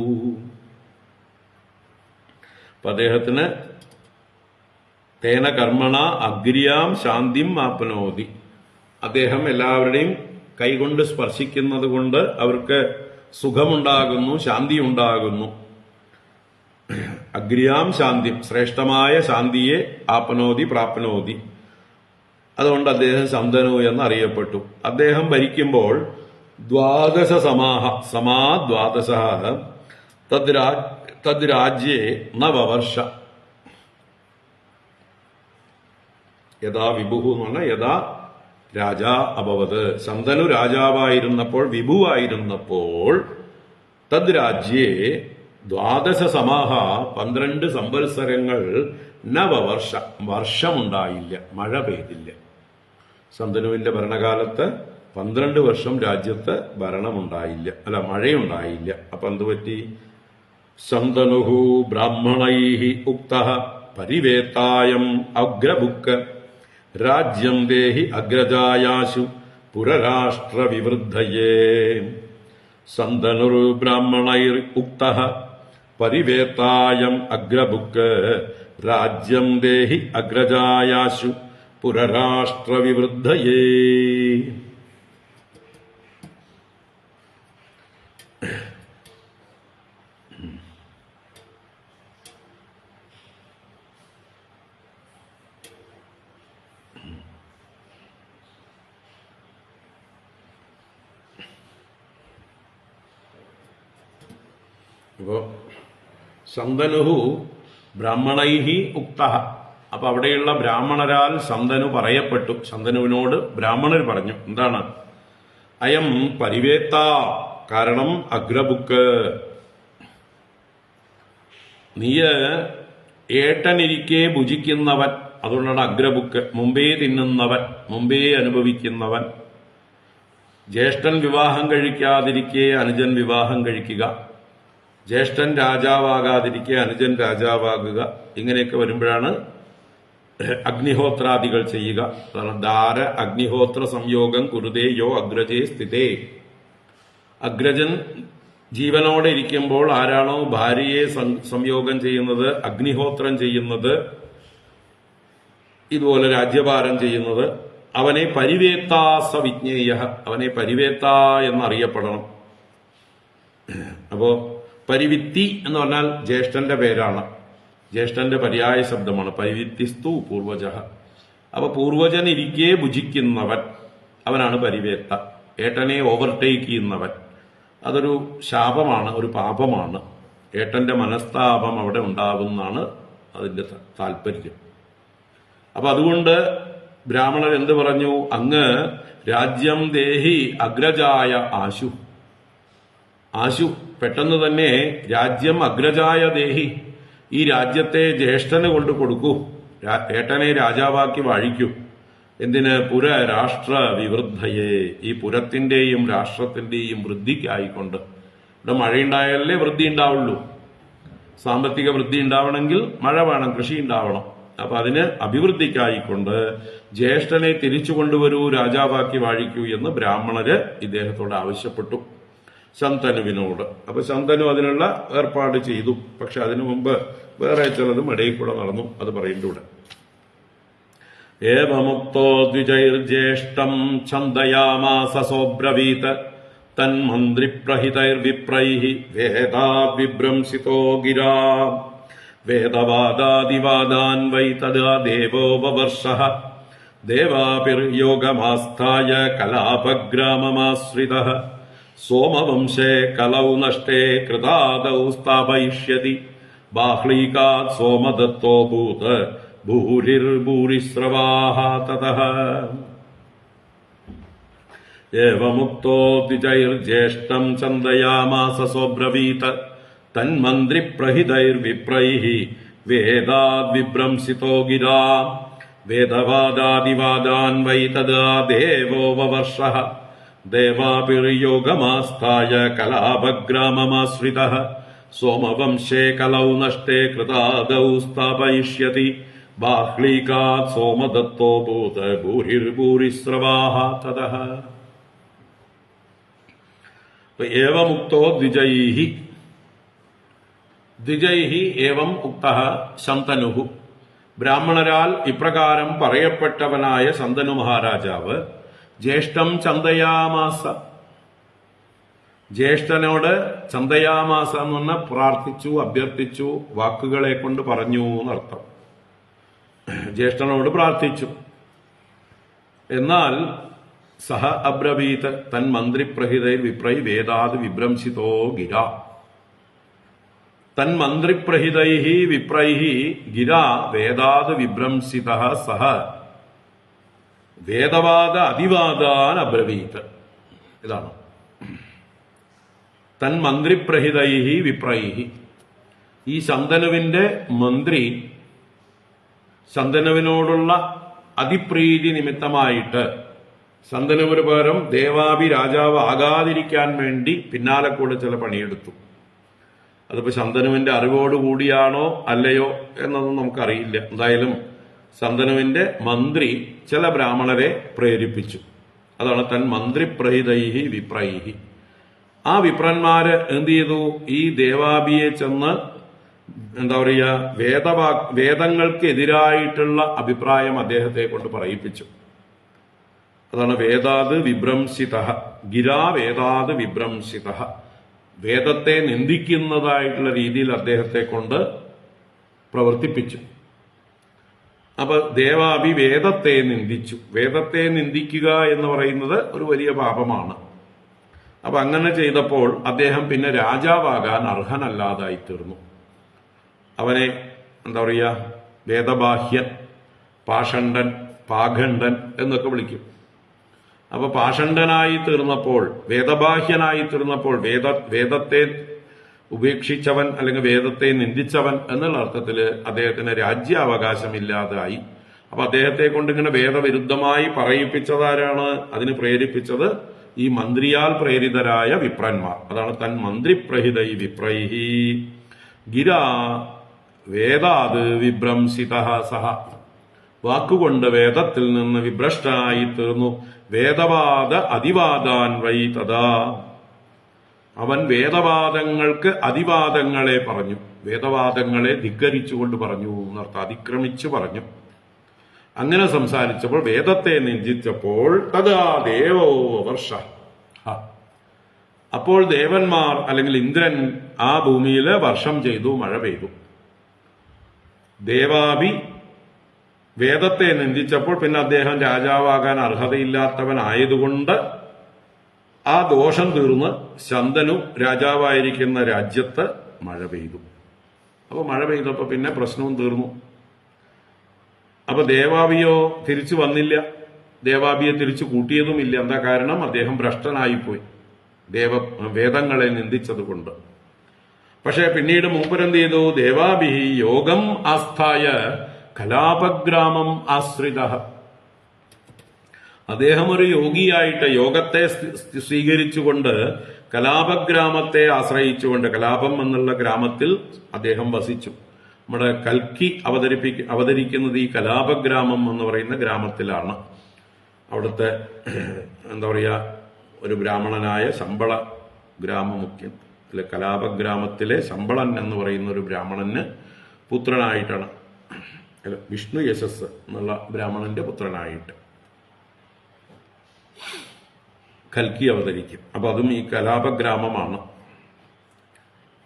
അപ്പൊ അദ്ദേഹത്തിന് തേന കർമ്മണ അഗ്ര്യാം ശാന്തിം ആപ്നോതി, അദ്ദേഹം എല്ലാവരുടെയും കൈകൊണ്ട് സ്പർശിക്കുന്നത് കൊണ്ട് അവർക്ക് സുഖമുണ്ടാകുന്നു, ശാന്തി ഉണ്ടാകുന്നു. അഗ്ര്യാം ശാന്തി, ശ്രേഷ്ഠമായ ശാന്തിയെ ആപ്നോതി പ്രാപ്നോതി. അതുകൊണ്ട് അദ്ദേഹം ശന്തനു എന്നറിയപ്പെട്ടു. അദ്ദേഹം ഭരിക്കുമ്പോൾ ദ്വാദശ സമാദ്വാദശ തദ്രാജ്യേ നവവർഷ. യഥാ വിഭുഃ എന്ന് പറഞ്ഞാൽ യഥാ രാജാ അഭവത്, ശന്തനു രാജാവായിരുന്നപ്പോൾ, വിഭുവായിരുന്നപ്പോൾ, തദ്രാജ്യേ ദ്വാദശ 12 സംവത്സരങ്ങൾ നവവർഷ, വർഷമുണ്ടായില്ല, മഴ പെയ്തില്ല. ശന്തനുവിന്റെ ഭരണകാലത്ത് 12 വർഷം രാജ്യത്ത് ഭരണമുണ്ടായില്ല, അല്ല മഴയുണ്ടായില്ല. അപ്പൊ എന്തുപറ്റി? ശന്തനുഃ ബ്രാഹ്മണൈഃ ഉക്തഃ പരിവേത്തായം അഗ്രഭുക്ക് രാജ്യം ദേഹി അഗ്രജായാശു പുരരാഷ്ട്രവിവൃദ്ധയേ. ശന്തനുർ ബ്രാഹ്മണൈർ ഉക്തഃ പരിവേത്തായം അഗ്രഭുക്ക് രാജ്യം ദേഹി അഗ്രജായാശു പുരരാഷ്ട്രവിവൃദ്ധയേ. അപ്പോ ശന്തനുഃ ബ്രാഹ്മണൈഹി ഉക്തഃ. അപ്പൊ അവിടെയുള്ള ബ്രാഹ്മണരാൽ ശന്തനു പറയപ്പെട്ടു. ശന്തനുവിനോട് ബ്രാഹ്മണർ പറഞ്ഞു, എന്താണ്? അയം പരിവേത്ത, കാരണം അഗ്രബുക്ക്, നീയ് ഏട്ടനിരിക്കെ ഭുജിക്കുന്നവൻ, അതുകൊണ്ടാണ് അഗ്രബുക്ക്, മുമ്പേ തിന്നുന്നവൻ, മുമ്പേ അനുഭവിക്കുന്നവൻ. ജ്യേഷ്ഠൻ വിവാഹം കഴിക്കാതിരിക്കെ അനുജൻ വിവാഹം കഴിക്കുക, ജ്യേഷ്ഠൻ രാജാവാകാതിരിക്കെ അനുജൻ രാജാവാകുക, ഇങ്ങനെയൊക്കെ വരുമ്പോഴാണ് അഗ്നിഹോത്രാദികൾ ചെയ്യുക. അതാണ് ധാര അഗ്നിഹോത്ര സംയോഗം കുരുതേ യോ അഗ്രജേ സ്ഥിതേ. അഗ്രജൻ ജീവനോടെ ഇരിക്കുമ്പോൾ ആരാണോ ഭാര്യയെ സംയോഗം ചെയ്യുന്നത്, അഗ്നിഹോത്രം ചെയ്യുന്നത്, ഇതുപോലെ രാജ്യഭാരം ചെയ്യുന്നത്, അവനെ പരിവേത്താസ വിജ്ഞേയ, അവനെ പരിവേത്ത എന്നറിയപ്പെടണം. അപ്പോ പരിവിത്തി എന്ന് പറഞ്ഞാൽ ജ്യേഷ്ഠന്റെ പേരാണ്, ജ്യേഷ്ഠന്റെ പര്യായ ശബ്ദമാണ്. പരിവിത്തിസ്തു പൂർവജ. അപ്പൊ പൂർവജൻ ഇരിക്കെ ഭുജിക്കുന്നവൻ, അവനാണ് പരിവേത്ത. ഏട്ടനെ ഓവർടേക്ക് ചെയ്യുന്നവൻ, അതൊരു ശാപമാണ്, ഒരു പാപമാണ്. ഏട്ടന്റെ മനസ്താപം അവിടെ ഉണ്ടാകുന്നതാണ് അതിന്റെ താല്പര്യം. അപ്പൊ അതുകൊണ്ട് ബ്രാഹ്മണർ എന്ത് പറഞ്ഞു? അങ്ങ് രാജ്യം ദേഹി അഗ്രജായ ആശു. ആശു, പെട്ടെന്ന് തന്നെ രാജ്യം അഗ്രജായ ദേഹി, ഈ രാജ്യത്തെ ജ്യേഷ്ഠന് കൊണ്ട് കൊടുക്കൂ, ഏട്ടനെ രാജാവാക്കി വാഴിക്കൂ. എന്തിന്? പുര രാഷ്ട്ര വിവൃദ്ധയെ, ഈ പുരത്തിന്റെയും രാഷ്ട്രത്തിന്റെയും വൃദ്ധിക്കായിക്കൊണ്ട്. ഇവിടെ മഴയുണ്ടായാലേ വൃദ്ധി ഉണ്ടാവുള്ളൂ. സാമ്പത്തിക വൃദ്ധി ഉണ്ടാവണമെങ്കിൽ മഴ വേണം, കൃഷി ഉണ്ടാവണം. അപ്പൊ അതിന് അഭിവൃദ്ധിക്കായിക്കൊണ്ട് ജ്യേഷ്ഠനെ തിരിച്ചു കൊണ്ടുവരൂ, രാജാവാക്കി വാഴിക്കൂ എന്ന് ബ്രാഹ്മണര് ഇദ്ദേഹത്തോട് ആവശ്യപ്പെട്ടു, ശന്തനുവിനോട്. അപ്പൊ ശന്തനു അതിനുള്ള ഏർപ്പാട് ചെയ്തു. പക്ഷെ അതിനു മുമ്പ് വേറെ ചിലതും ഇടയിൽ കൂടെ നടന്നു, അത് പറയുന്നൂടെ. ഏവമുക്തോ ദ്വിജൈർജ്യേഷ്ഠം ഛന്ദയാമാസ സോബ്രവീത് തന്മന്ത്രിപ്രഹിതൈർവിപ്രൈഃ വേദാ വിഭ്രംസിതോ ഗിരാ വേദവാദാദിവാദാൻ വൈ തദാ ദേവോപവർഷഃ ദേവാപിർയോഗമാസ്ഥായ കലാപഗ്രാമമാശ്രിതഃ സോമവംശേ കലൗ നഷ്ടേ കൃതാദൗ സ്ഥാപയിഷ്യതി ബാഹ്ലീകാത് സോമദത്തോ ഭൂത് ഭൂരിർഭൂരിസ്രവാഃ തതഃ. ഏവമുക്തോ ദ്വിജൈർജ്യേഷ്ഠം ഛന്ദയാമാസ സോബ്രവീത് തന്മന്ത്രിപ്രഹിതൈർവിപ്രൈഃ വേദാദ്വിഭ്രംസിതോ ഗിരാ വേദവാദാദിവാദാൻ വൈ തദാ ദേവോ വവർഷഃ ദേവാഭിർയോഗമാസ്ഥായ കലാപഗ്രാമമാശ്രിതഃ സോമവംശേ കലൗ നഷ്ടേ കൃതാദൗ സ്ഥാപയിഷ്യതി ബാഹ്ലീകാത് സോമദത്തോ ഭൂത ഭൂരിർഭൂരിസ്രവാഃ തതഃ. ഏവമുക്തോ ദ്വിജൈഹി ഏവം ഉക്തഃ ശന്തനുഃ. ബ്രാഹ്മണരാൽ ഇപ്രകാരം പറയപ്പെട്ടവനായ ശന്തനു മഹാരാജാവ് ജ്യേഷ്ഠം ചന്തയാമാസ, ജ്യേഷ്ഠനോട് ചന്തയാമാസ എന്ന് പറഞ്ഞാൽ പ്രാർത്ഥിച്ചു, അഭ്യർത്ഥിച്ചു, വാക്കുകളെ കൊണ്ട് പറഞ്ഞു എന്നർത്ഥം. ജ്യേഷ്ഠനോട് പ്രാർത്ഥിച്ചു. എന്നാൽ സഹ അബ്രവീത് തൻ മന്ത്രിപ്രഹിതൈർ വിപ്രൈ വേദാത് വിഭ്രംസിതോ ഗിര. തൻ മന്ത്രിപ്രഹിതൈഹി വിപ്രൈഹി ഗിര വേദാത് വിഭ്രംസിതഃ സഹ വേദവാദ അതിവാദാൻ അബ്രവീത്. ഇതാണ് തൻ മന്ത്രിപ്രഹിതൈഹി വിപ്രൈഹി. ഈ ശന്തനുവിന്റെ മന്ത്രി ശന്തനുവിനോടുള്ള അതിപ്രീതി നിമിത്തമായിട്ട് ശന്തനുവിന് പകരം ദേവാഭി രാജാവ് ആകാതിരിക്കാൻ വേണ്ടി പിന്നാലെ കൂടെ ചില പണിയെടുത്തു. അതിപ്പോ ശന്തനുവിന്റെ അറിവോടുകൂടിയാണോ അല്ലയോ എന്നൊന്നും നമുക്കറിയില്ല. എന്തായാലും ശന്തനുവിന്റെ മന്ത്രി ചില ബ്രാഹ്മണരെ പ്രേരിപ്പിച്ചു. അതാണ് തൻ മന്ത്രിപ്രഹിതൈഹി വിപ്രൈഹി. ആ വിപ്രന്മാര് എന്ത് ചെയ്തു? ഈ ദേവാഭിയെ ചെന്ന് എന്താ പറയുക, വേദങ്ങൾക്ക് എതിരായിട്ടുള്ള അഭിപ്രായം അദ്ദേഹത്തെ കൊണ്ട് പറയിപ്പിച്ചു. അതാണ് വേദാത് വിഭ്രംസിതഃ. ഗിരാ വേദാത് വിഭ്രംസിതഃ. വേദത്തെ നിന്ദിക്കുന്നതായിട്ടുള്ള രീതിയിൽ അദ്ദേഹത്തെ കൊണ്ട് പ്രവർത്തിപ്പിച്ചു. അപ്പൊ ദേവാഭി വേദത്തെ നിന്ദിച്ചു. വേദത്തെ നിന്ദിക്കുക എന്ന് പറയുന്നത് ഒരു വലിയ പാപമാണ്. അപ്പൊ അങ്ങനെ ചെയ്തപ്പോൾ അദ്ദേഹം പിന്നെ രാജാവാകാൻ അർഹനല്ലാതായി തീർന്നു. അവനെ എന്താ പറയുക, വേദബാഹ്യൻ, പാഷണ്ഡൻ, പാഖണ്ഡൻ എന്നൊക്കെ വിളിക്കും. അപ്പൊ പാഷണ്ഡനായി തീർന്നപ്പോൾ, വേദബാഹ്യനായി തീർന്നപ്പോൾ, വേദത്തെ ഉപേക്ഷിച്ചവൻ അല്ലെങ്കിൽ വേദത്തെ നിന്ദിച്ചവൻ എന്നുള്ള അർത്ഥത്തിൽ അദ്ദേഹത്തിന് രാജ്യാവകാശമില്ലാതായി. അപ്പൊ അദ്ദേഹത്തെ കൊണ്ട് ഇങ്ങനെ വേദവിരുദ്ധമായി പറയിപ്പിച്ചതാരാണ്? അതിന് പ്രേരിപ്പിച്ചത് ഈ മന്ത്രിയാൽ പ്രേരിതരായ വിപ്രന്മാർ. അതാണ് തൻ മന്ത്രിപ്രഹിതൈ വിപ്രൈഹി ഗിര വേദാത് വിഭ്രംസിതഃ സഹ. വാക്കുകൊണ്ട് വേദത്തിൽ നിന്ന് വിഭ്രഷ്ടനായി തീർന്നു. വേദവാദ അതിവാദാൻ വൈ തഥാ. അവൻ വേദവാദങ്ങൾക്ക് അതിവാദങ്ങളെ പറഞ്ഞു, വേദവാദങ്ങളെ ധിക്കരിച്ചുകൊണ്ട് പറഞ്ഞു എന്നർത്ഥം, അതിക്രമിച്ചു പറഞ്ഞു. അങ്ങനെ സംസാരിച്ചപ്പോൾ, വേദത്തെ നിന്ദിച്ചപ്പോൾ തഥാ ദേവോ വർഷ. അപ്പോൾ ദേവന്മാർ അല്ലെങ്കിൽ ഇന്ദ്രൻ ആ ഭൂമിയിൽ വർഷം ചെയ്തു, മഴ പെയ്തു. ദേവാഭി വേദത്തെ നിന്ദിച്ചപ്പോൾ പിന്നെ അദ്ദേഹം രാജാവാകാൻ അർഹതയില്ലാത്തവനായതുകൊണ്ട് ആ ദോഷം തീർന്ന് ശന്തനു രാജാവായിരിക്കുന്ന രാജ്യത്ത് മഴ പെയ്തു. അപ്പൊ മഴ പെയ്തപ്പോ പിന്നെ പ്രശ്നവും തീർന്നു. അപ്പൊ ദേവാഭിയോ തിരിച്ചു വന്നില്ല, ദേവാഭിയെ തിരിച്ചു കൂട്ടിയതുമില്ല. എന്താ കാരണം? അദ്ദേഹം ഭ്രഷ്ടനായിപ്പോയി വേദങ്ങളെ നിന്ദിച്ചത് കൊണ്ട്. പക്ഷെ പിന്നീട് മൂപ്പരെന്ത് ചെയ്തു? ദേവാഭി യോഗം ആസ്ഥായ കലാപഗ്രാമം ആശ്രിത. അദ്ദേഹം ഒരു യോഗിയായിട്ട് യോഗത്തെ സ്വീകരിച്ചുകൊണ്ട് കലാപഗ്രാമത്തെ ആശ്രയിച്ചുകൊണ്ട്, കലാപം എന്നുള്ള ഗ്രാമത്തിൽ അദ്ദേഹം വസിച്ചു. നമ്മുടെ കൽക്കി അവതരിക്കുന്നത് ഈ കലാപഗ്രാമം എന്ന് പറയുന്ന ഗ്രാമത്തിലാണ്. അവിടുത്തെ എന്താ പറയുക, ഒരു ബ്രാഹ്മണനായ ശമ്പള ഗ്രാമമുഖ്യൻ, അല്ലെ കലാപഗ്രാമത്തിലെ ശമ്പളൻ എന്ന് പറയുന്ന ഒരു ബ്രാഹ്മണന് പുത്രനായിട്ടാണ്, വിഷ്ണു യശസ് എന്നുള്ള ബ്രാഹ്മണന്റെ പുത്രനായിട്ട് കൽക്കി അവതരിക്കും. അപ്പൊ അതും ഈ കലാപഗ്രാമമാണ്.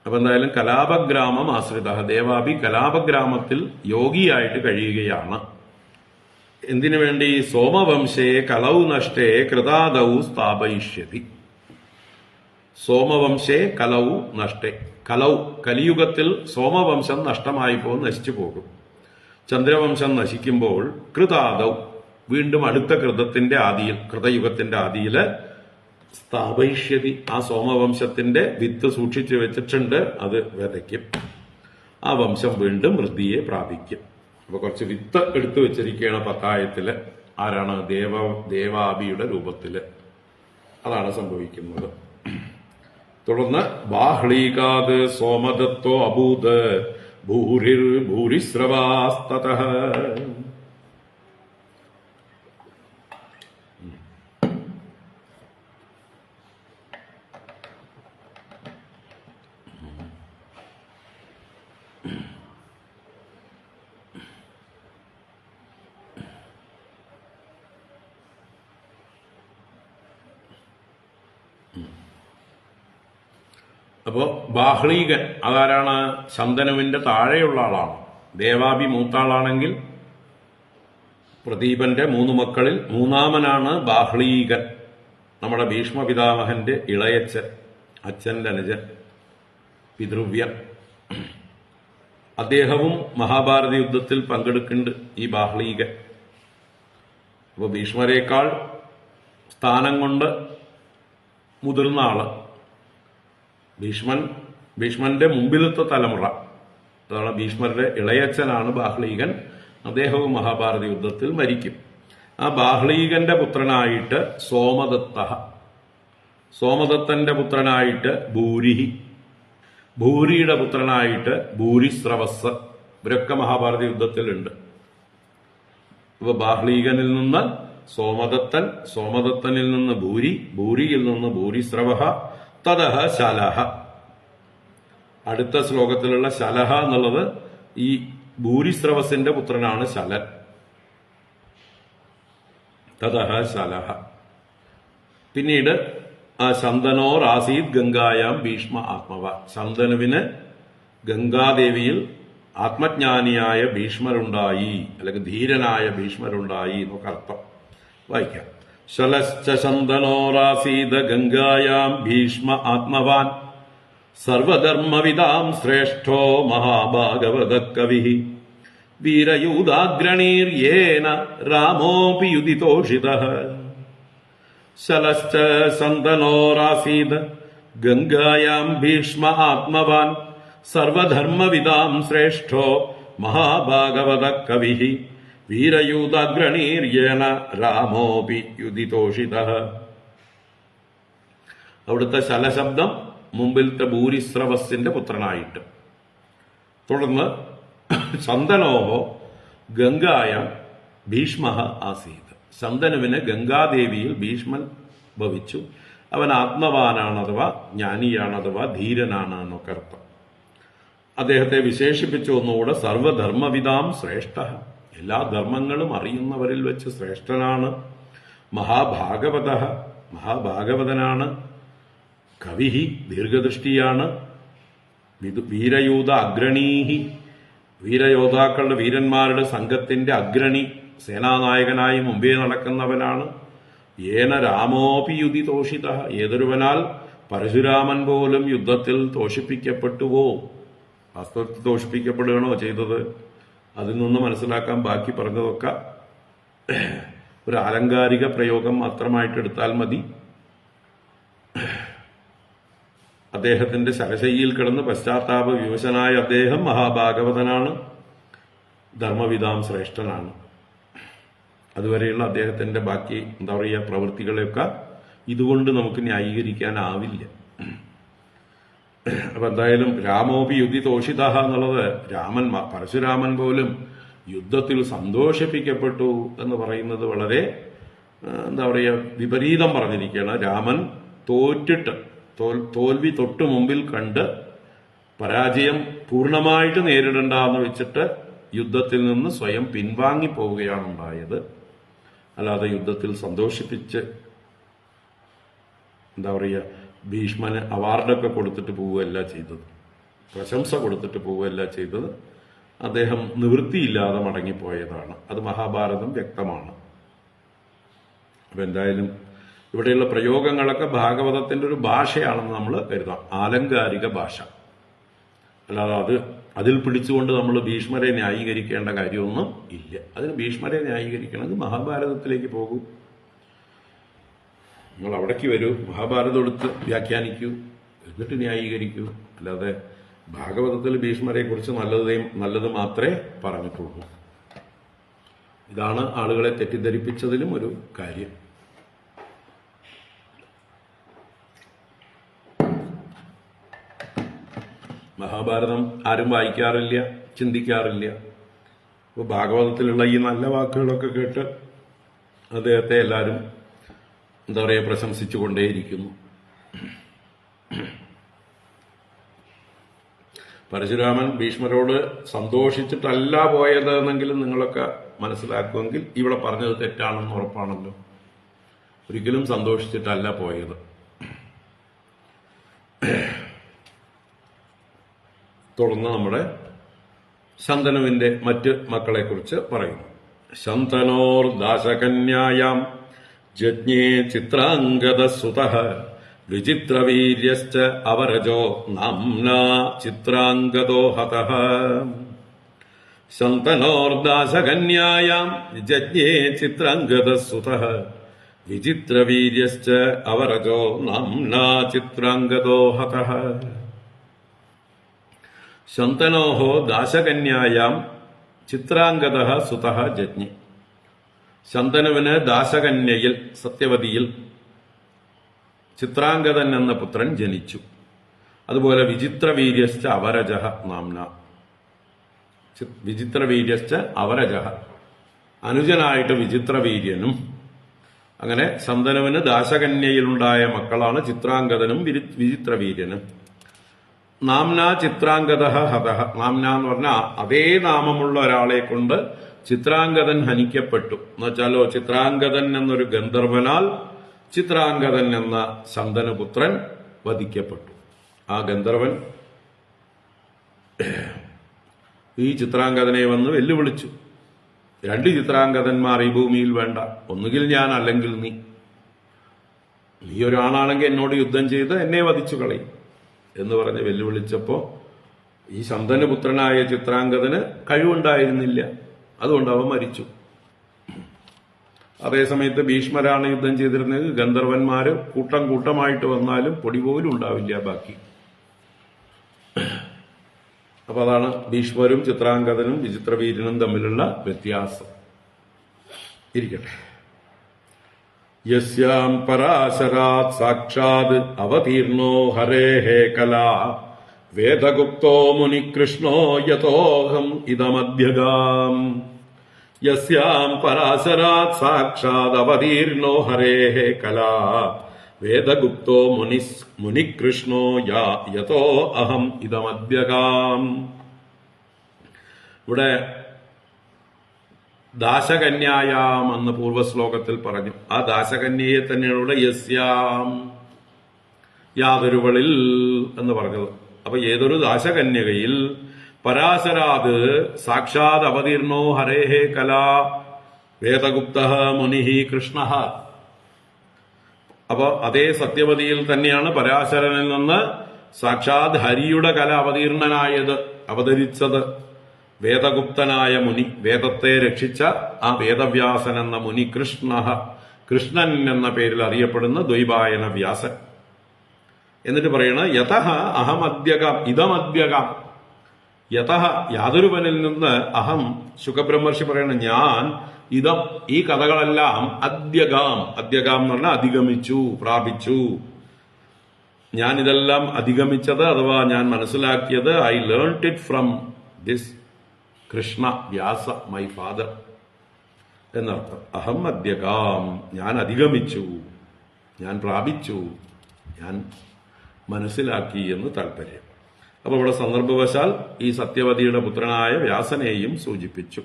അപ്പൊ എന്തായാലും കലാപഗ്രാമം ആശ്രിത. ദേവാഭി കലാപഗ്രാമത്തിൽ യോഗിയായിട്ട് കഴിയുകയാണ്. എന്തിനു വേണ്ടി? സോമവംശേ കലൗ നഷ്ടേ കൃതാദൗ സ്ഥാപയിഷ്യതി. സോമവംശേ കലൗ നഷ്ടേ. കലൗ കലിയുഗത്തിൽ സോമവംശം നഷ്ടമായി പോകും, നശിച്ചു പോകും. ചന്ദ്രവംശം നശിക്കുമ്പോൾ കൃതാദൗ വീണ്ടും അടുത്ത കൃതയുഗത്തിന്റെ ആദിയില് സ്ഥാപയിഷ്യതി. ആ സോമവംശത്തിന്റെ വിത്ത് സൂക്ഷിച്ചു വെച്ചിട്ടുണ്ട്, അത് വിതയ്ക്കും. ആ വംശം വീണ്ടും വൃദ്ധിയെ പ്രാപിക്കും. അപ്പൊ കുറച്ച് വിത്ത് എടുത്തു വെച്ചിരിക്കുകയാണ് പത്തായത്തില്. ആരാണ്? ദേവാബിയുടെ രൂപത്തില്. അതാണ് സംഭവിക്കുന്നത്. തുടർന്ന് ബാഹ്ളീകാത് സോമദത്തോ അഭൂത് ഭൂരിർ ഭൂരിശ്രവാസ്തതഃ. അപ്പോ ബാഹ്ളീകൻ അതാരാണ്? ശന്തനുവിന്റെ താഴെയുള്ള ആളാണ്. ദേവാബി മൂത്താളാണെങ്കിൽ പ്രദീപന്റെ 3 മക്കളിൽ മൂന്നാമനാണ് ബാഹ്ളീകൻ. നമ്മുടെ ഭീഷ്മപിതാമഹന്റെ ഇളയച്ചൻ, അച്ഛന്റെ അനുജൻ, പിതൃവ്യൻ. അദ്ദേഹവും മഹാഭാരത യുദ്ധത്തിൽ പങ്കെടുക്കുന്നുണ്ട്, ഈ ബാഹ്ളീകൻ. അപ്പൊ ഭീഷ്മരേക്കാൾ സ്ഥാനം കൊണ്ട് മുതിർന്ന ആള്. ഭീഷ്മന്റെ മുമ്പിലത്തെ തലമുറ, അതാണ് ഭീഷ്മരുടെ ഇളയച്ചനാണ് ബാഹ്ളീകൻ. അദ്ദേഹവും മഹാഭാരത യുദ്ധത്തിൽ മരിക്കും. ആ ബാഹ്ളീകന്റെ പുത്രനായിട്ട് സോമദത്തന്റെ പുത്രനായിട്ട് ഭൂരിഹി, ഭൂരിയുടെ പുത്രനായിട്ട് ഭൂരിശ്രവസ്. ഇവരൊക്കെ മഹാഭാരത യുദ്ധത്തിലുണ്ട്. ഇപ്പൊ ബാഹ്ളീകനിൽ നിന്ന് സോമദത്തൻ, സോമദത്തനിൽ നിന്ന് ഭൂരി, ഭൂരിയിൽ നിന്ന് ഭൂരിശ്രവ, തതഹ ശലഹ. അടുത്ത ശ്ലോകത്തിലുള്ള ശലഹ എന്നുള്ളത് ഈ ഭൂരിശ്രവസിന്റെ പുത്രനാണ് ശലൻ. തതഹ ശലഹ. പിന്നീട് ശന്തനോർ ആസീത് ഗംഗായാം ഭീഷ്മ ആത്മവ. ശന്തനുവിന് ഗംഗാദേവിയിൽ ആത്മജ്ഞാനിയായ ഭീഷ്മരുണ്ടായി, അല്ലെങ്കിൽ ധീരനായ ഭീഷ്മരുണ്ടായി എന്നൊക്കെ അർത്ഥം. വായിക്കാം. ശലശ്ച ശന്തനോരാസീത ഗംഗായാം ഭീഷ്മ ആത്മവാൻ സർവധർമ്മവിദാം ശ്രേഷ്ഠോ മഹാഭാഗവത കവി വീരയൂതാഗ്രണീര്യേന രാമോപി യുദിതോഷിതഃ. ശലശ്ച ശന്തനോരാസീത ഗംഗായാം ഭീഷ്മ ആത്മവാൻ സർവധർമ്മവിദാം ശ്രേഷ്ഠോ മഹാഭാഗവത കവി വീരയൂതാഗ്രണീര്യേന രാമോപി യുദിതോഷിതഃ. അവിടുത്തെ ശലശബ്ദം മുമ്പിലത്തെ ഭൂരിശ്രവസിന്റെ പുത്രനായിട്ട്. തുടർന്ന് ശന്തനോഹോ ഗംഗായ ഭീഷ്മ ആസീത്. ശന്തനുവിന് ഗംഗാദേവിയിൽ ഭീഷ്മൻ ഭവിച്ചു. അവൻ ആത്മവാനാണ്, അഥവാ ജ്ഞാനിയാണ്, അഥവാ ധീരനാണ് എന്നൊക്കെ അർത്ഥം. അദ്ദേഹത്തെ വിശേഷിപ്പിച്ചു ഒന്നുകൂടെ, സർവധർമ്മവിദാം ശ്രേഷ്ഠ. എല്ലാ ധർമ്മങ്ങളും അറിയുന്നവരിൽ വെച്ച് ശ്രേഷ്ഠനാണ്. മഹാഭാഗവത, മഹാഭാഗവതനാണ്. കവിഹി, ദീർഘദൃഷ്ടിയാണ്. വീരയൂത അഗ്രണീഹി, വീരയോദ്ധാക്കളുടെ, വീരന്മാരുടെ സംഘത്തിന്റെ അഗ്രണി, സേനാനായകനായി മുമ്പേ നടക്കുന്നവനാണ്. ഏന രാമോപി യുധി തോഷിത. ഏതൊരുവനാൽ പരശുരാമൻ പോലും യുദ്ധത്തിൽ തോഷിപ്പിക്കപ്പെട്ടുവോ? വാസ്തവത്തിൽ തോഷിപ്പിക്കപ്പെടുകയാണോ ചെയ്തത്? അതിൽ നിന്ന് മനസ്സിലാക്കാൻ ബാക്കി പറഞ്ഞതൊക്കെ ഒരു ആലങ്കാരിക പ്രയോഗം മാത്രമായിട്ട് എടുത്താൽ മതി. അദ്ദേഹത്തിന്റെ ശരശയ്യയിൽ കിടന്ന് പശ്ചാത്താപ വിവശനായ അദ്ദേഹം മഹാഭാഗവതനാണ്, ധർമ്മവിദാം ശ്രേഷ്ഠനാണ്. അതുവരെയുള്ള അദ്ദേഹത്തിന്റെ ബാക്കി എന്താ പറയുക പ്രവൃത്തികളെയൊക്കെ ഇതുകൊണ്ട് നമുക്ക് ന്യായീകരിക്കാനാവില്ല. അപ്പൊ എന്തായാലും രാമോപി യുദ്ധി തോഷിത എന്നുള്ളത്, രാമൻ, പരശുരാമൻ പോലും യുദ്ധത്തിൽ സന്തോഷിപ്പിക്കപ്പെട്ടു എന്ന് പറയുന്നത് വളരെ എന്താ പറയുക വിപരീതം പറഞ്ഞിരിക്കുകയാണ്. രാമൻ തോറ്റിട്ട്, തോൽവി തൊട്ടു മുമ്പിൽ കണ്ട് പരാജയം പൂർണ്ണമായിട്ട് നേരിടണ്ട എന്ന് വെച്ചിട്ട് യുദ്ധത്തിൽ നിന്ന് സ്വയം പിൻവാങ്ങിപ്പോവുകയാണ് ഉണ്ടായത്. അല്ലാതെ യുദ്ധത്തിൽ സന്തോഷിപ്പിച്ച് എന്താ പറയുക ഭീഷ്മന് അവാർഡൊക്കെ കൊടുത്തിട്ട് പോവുകയല്ല ചെയ്തത്, പ്രശംസ കൊടുത്തിട്ട് പോവുകയല്ല ചെയ്തത്. അദ്ദേഹം നിവൃത്തിയില്ലാതെ മടങ്ങിപ്പോയതാണ്. അത് മഹാഭാരതം വ്യക്തമാണ്. അപ്പൊ എന്തായാലും ഇവിടെയുള്ള പ്രയോഗങ്ങളൊക്കെ ഭാഗവതത്തിന്റെ ഒരു ഭാഷയാണെന്ന് നമ്മൾ കരുതാം, ആലങ്കാരിക ഭാഷ. അല്ലാതെ അതിൽ പിടിച്ചുകൊണ്ട് നമ്മൾ ഭീഷ്മരെ ന്യായീകരിക്കേണ്ട കാര്യമൊന്നും ഇല്ല. അതിന് ഭീഷ്മരെ ന്യായീകരിക്കണമെങ്കിൽ മഹാഭാരതത്തിലേക്ക് പോകൂ, നിങ്ങൾ അവിടേക്ക് വരൂ, മഹാഭാരതം എടുത്ത് വ്യാഖ്യാനിക്കൂ, എന്നിട്ട് ന്യായീകരിക്കൂ. അല്ലാതെ ഭാഗവതത്തിൽ ഭീഷ്മരെ കുറിച്ച് നല്ലത് മാത്രമേ പറഞ്ഞിട്ടുള്ളൂ. ഇതാണ് ആളുകളെ തെറ്റിദ്ധരിപ്പിച്ചതിലും ഒരു കാര്യം. മഹാഭാരതം ആരും വായിക്കാറില്ല, ചിന്തിക്കാറില്ല. അപ്പോൾ ഭാഗവതത്തിലുള്ള ഈ നല്ല വാക്കുകളൊക്കെ കേട്ട് അദ്ദേഹത്തെ എല്ലാവരും എന്താ പറയുക പ്രശംസിച്ചുകൊണ്ടേയിരിക്കുന്നു. പരശുരാമൻ ഭീഷ്മരോട് സന്തോഷിച്ചിട്ടല്ല പോയത് എന്നെങ്കിലും നിങ്ങളൊക്കെ മനസ്സിലാക്കുമെങ്കിൽ ഇവിടെ പറഞ്ഞത് തെറ്റാണെന്ന് ഉറപ്പാണല്ലോ. ഒരിക്കലും സന്തോഷിച്ചിട്ടല്ല പോയത്. തുടർന്ന് നമ്മുടെ ശന്തനുവിന്റെ മറ്റ് മക്കളെക്കുറിച്ച് പറയുന്നു. ശന്തനോർ ദാശകന്യായാം ജജ്ഞേ ചിത്രാംഗദസുതഃ വിചിത്രവീര്യശ്ച അവരജോ നാംനാ ചിത്രാംഗദോ ഹതഃ. ശന്തനോർദാശകന്യായാം ജജ്ഞേ ചിത്രാംഗദസുതഃ വിചിത്രവീര്യശ്ച അവരജോ നാംനാ ചിത്രാംഗദോ ഹതഃ. ശന്തനോഹോ ദാശകന്യായാം ചിത്രാംഗദഃ സുതഃ ജജ്ഞി. ശന്തനുവിന് ദാശകന്യയിൽ സത്യവതിയിൽ ചിത്രാംഗദൻ എന്ന പുത്രൻ ജനിച്ചു. അതുപോലെ വിചിത്രവീര്യശ്ച അവരജഃ നാംന. വിചിത്രവീര്യശ്ച അവരജഃ അനുജനായിട്ട് വിചിത്രവീര്യനും. അങ്ങനെ ശന്തനുവിന് ദാശകന്യയിലുണ്ടായ മക്കളാണ് ചിത്രാംഗദനും വിചിത്രവീര്യനും. നാംന ചിത്രാംഗദഃ ഹതഃ. നാംന എന്ന് പറഞ്ഞാൽ അതേ നാമമുള്ള ഒരാളെ കൊണ്ട് ചിത്രാംഗദൻ ഹനിക്കപ്പെട്ടു എന്നുവെച്ചാലോ, ചിത്രാംഗദൻ എന്നൊരു ഗന്ധർവനാൽ ചിത്രാംഗദൻ എന്ന ശന്തനുപുത്രൻ വധിക്കപ്പെട്ടു. ആ ഗന്ധർവൻ ഈ ചിത്രാംഗദനെ വന്ന് വെല്ലുവിളിച്ചു. 2 ചിത്രാംഗദന്മാർ ഈ ഭൂമിയിൽ വേണ്ട, ഒന്നുകിൽ ഞാൻ അല്ലെങ്കിൽ നീ. നീ ഒരാളാണെങ്കിൽ എന്നോട് യുദ്ധം ചെയ്ത് എന്നെ വധിച്ചു കളയും എന്ന് പറഞ്ഞ് വെല്ലുവിളിച്ചപ്പോ ഈ ശന്തനുപുത്രനായ ചിത്രാംഗദന് കഴിവുണ്ടായിരുന്നില്ല. അതുകൊണ്ട് അവൻ മരിച്ചു. അതേസമയത്ത് ഭീഷ്മരാണ് യുദ്ധം ചെയ്തിരുന്നത്. ഗന്ധർവന്മാര് കൂട്ടം കൂട്ടമായിട്ട് വന്നാലും പൊടി പോലും ഉണ്ടാവില്ല ബാക്കി. അപ്പൊ അതാണ് ഭീഷ്മരും ചിത്രാംഗദനും വിചിത്രവീര്യനും തമ്മിലുള്ള വ്യത്യാസം. ഇരിക്കട്ടെ. യസ്യാം പരാശരാത് സാക്ഷാത് അവതീർണോ ഹരേഃ കലാ വേദഗുപ്തോ മുനികൃഷ്ണോ യതോഹം ഇദമദ്യഗാം. യസ്യാം പരാശരാത് സാക്ഷാത് അവതീർണോ ഹരേഃ കലാ വേദഗുപ്തോ മുനികൃഷ്ണോ യതോ അഹം ഇദമദ്യഗാം. ഇവിടെ ദാശകന്യായാം എന്ന് പൂർവ്വശ്ലോകത്തിൽ പറഞ്ഞു. ആ ദാശകന്യയെ തന്നെയാണ് ഇവിടെ യസ്യാം യാതൊരുവളിൽ എന്ന് പറഞ്ഞത്. അപ്പൊ ഏതൊരു ദാശകന്യകയിൽ പരാശരാത് സാക്ഷാത് അവതീർണോ ഹരേഃ കലാ വേദഗുപ്തഃ മുനിഃ കൃഷ്ണഃ. അപ്പൊ അതേ സത്യവതിയിൽ തന്നെയാണ് പരാശരനിൽ നിന്ന് സാക്ഷാത് ഹരിയുടെ കല അവതരിച്ചത്. വേദഗുപ്തനായ മുനി, വേദത്തെ രക്ഷിച്ച ആ വേദവ്യാസൻ എന്ന മുനി കൃഷ്ണൻ എന്ന പേരിൽ അറിയപ്പെടുന്ന ദ്വൈപായന വ്യാസൻ. എന്നിട്ട് പറയണ യതഃ അഹമദ്യകാം ഇതമദ്യകാം. യതഃ യാതൊരുവനിൽ നിന്ന് അഹം, ശുകബ്രഹ്മർഷി പറയണ ഞാൻ, ഇതം ഈ കഥകളെല്ലാം അദ്യകാം എന്ന് പറഞ്ഞാൽ അധിഗമിച്ചു, പ്രാപിച്ചു. ഞാൻ ഇതെല്ലാം അധിഗമിച്ചത് അഥവാ ഞാൻ മനസ്സിലാക്കിയത് I learned it from this Krishna Vyasa my father എന്നർത്ഥം. അഹം അദ്യകാം ഞാൻ അധിഗമിച്ചു, ഞാൻ പ്രാപിച്ചു, ഞാൻ മനസ്സിലാക്കി എന്ന് താല്പര്യം. അപ്പൊ ഇവിടെ സന്ദർഭവശാൽ ഈ സത്യവതിയുടെ പുത്രനായ വ്യാസനെയും സൂചിപ്പിച്ചു.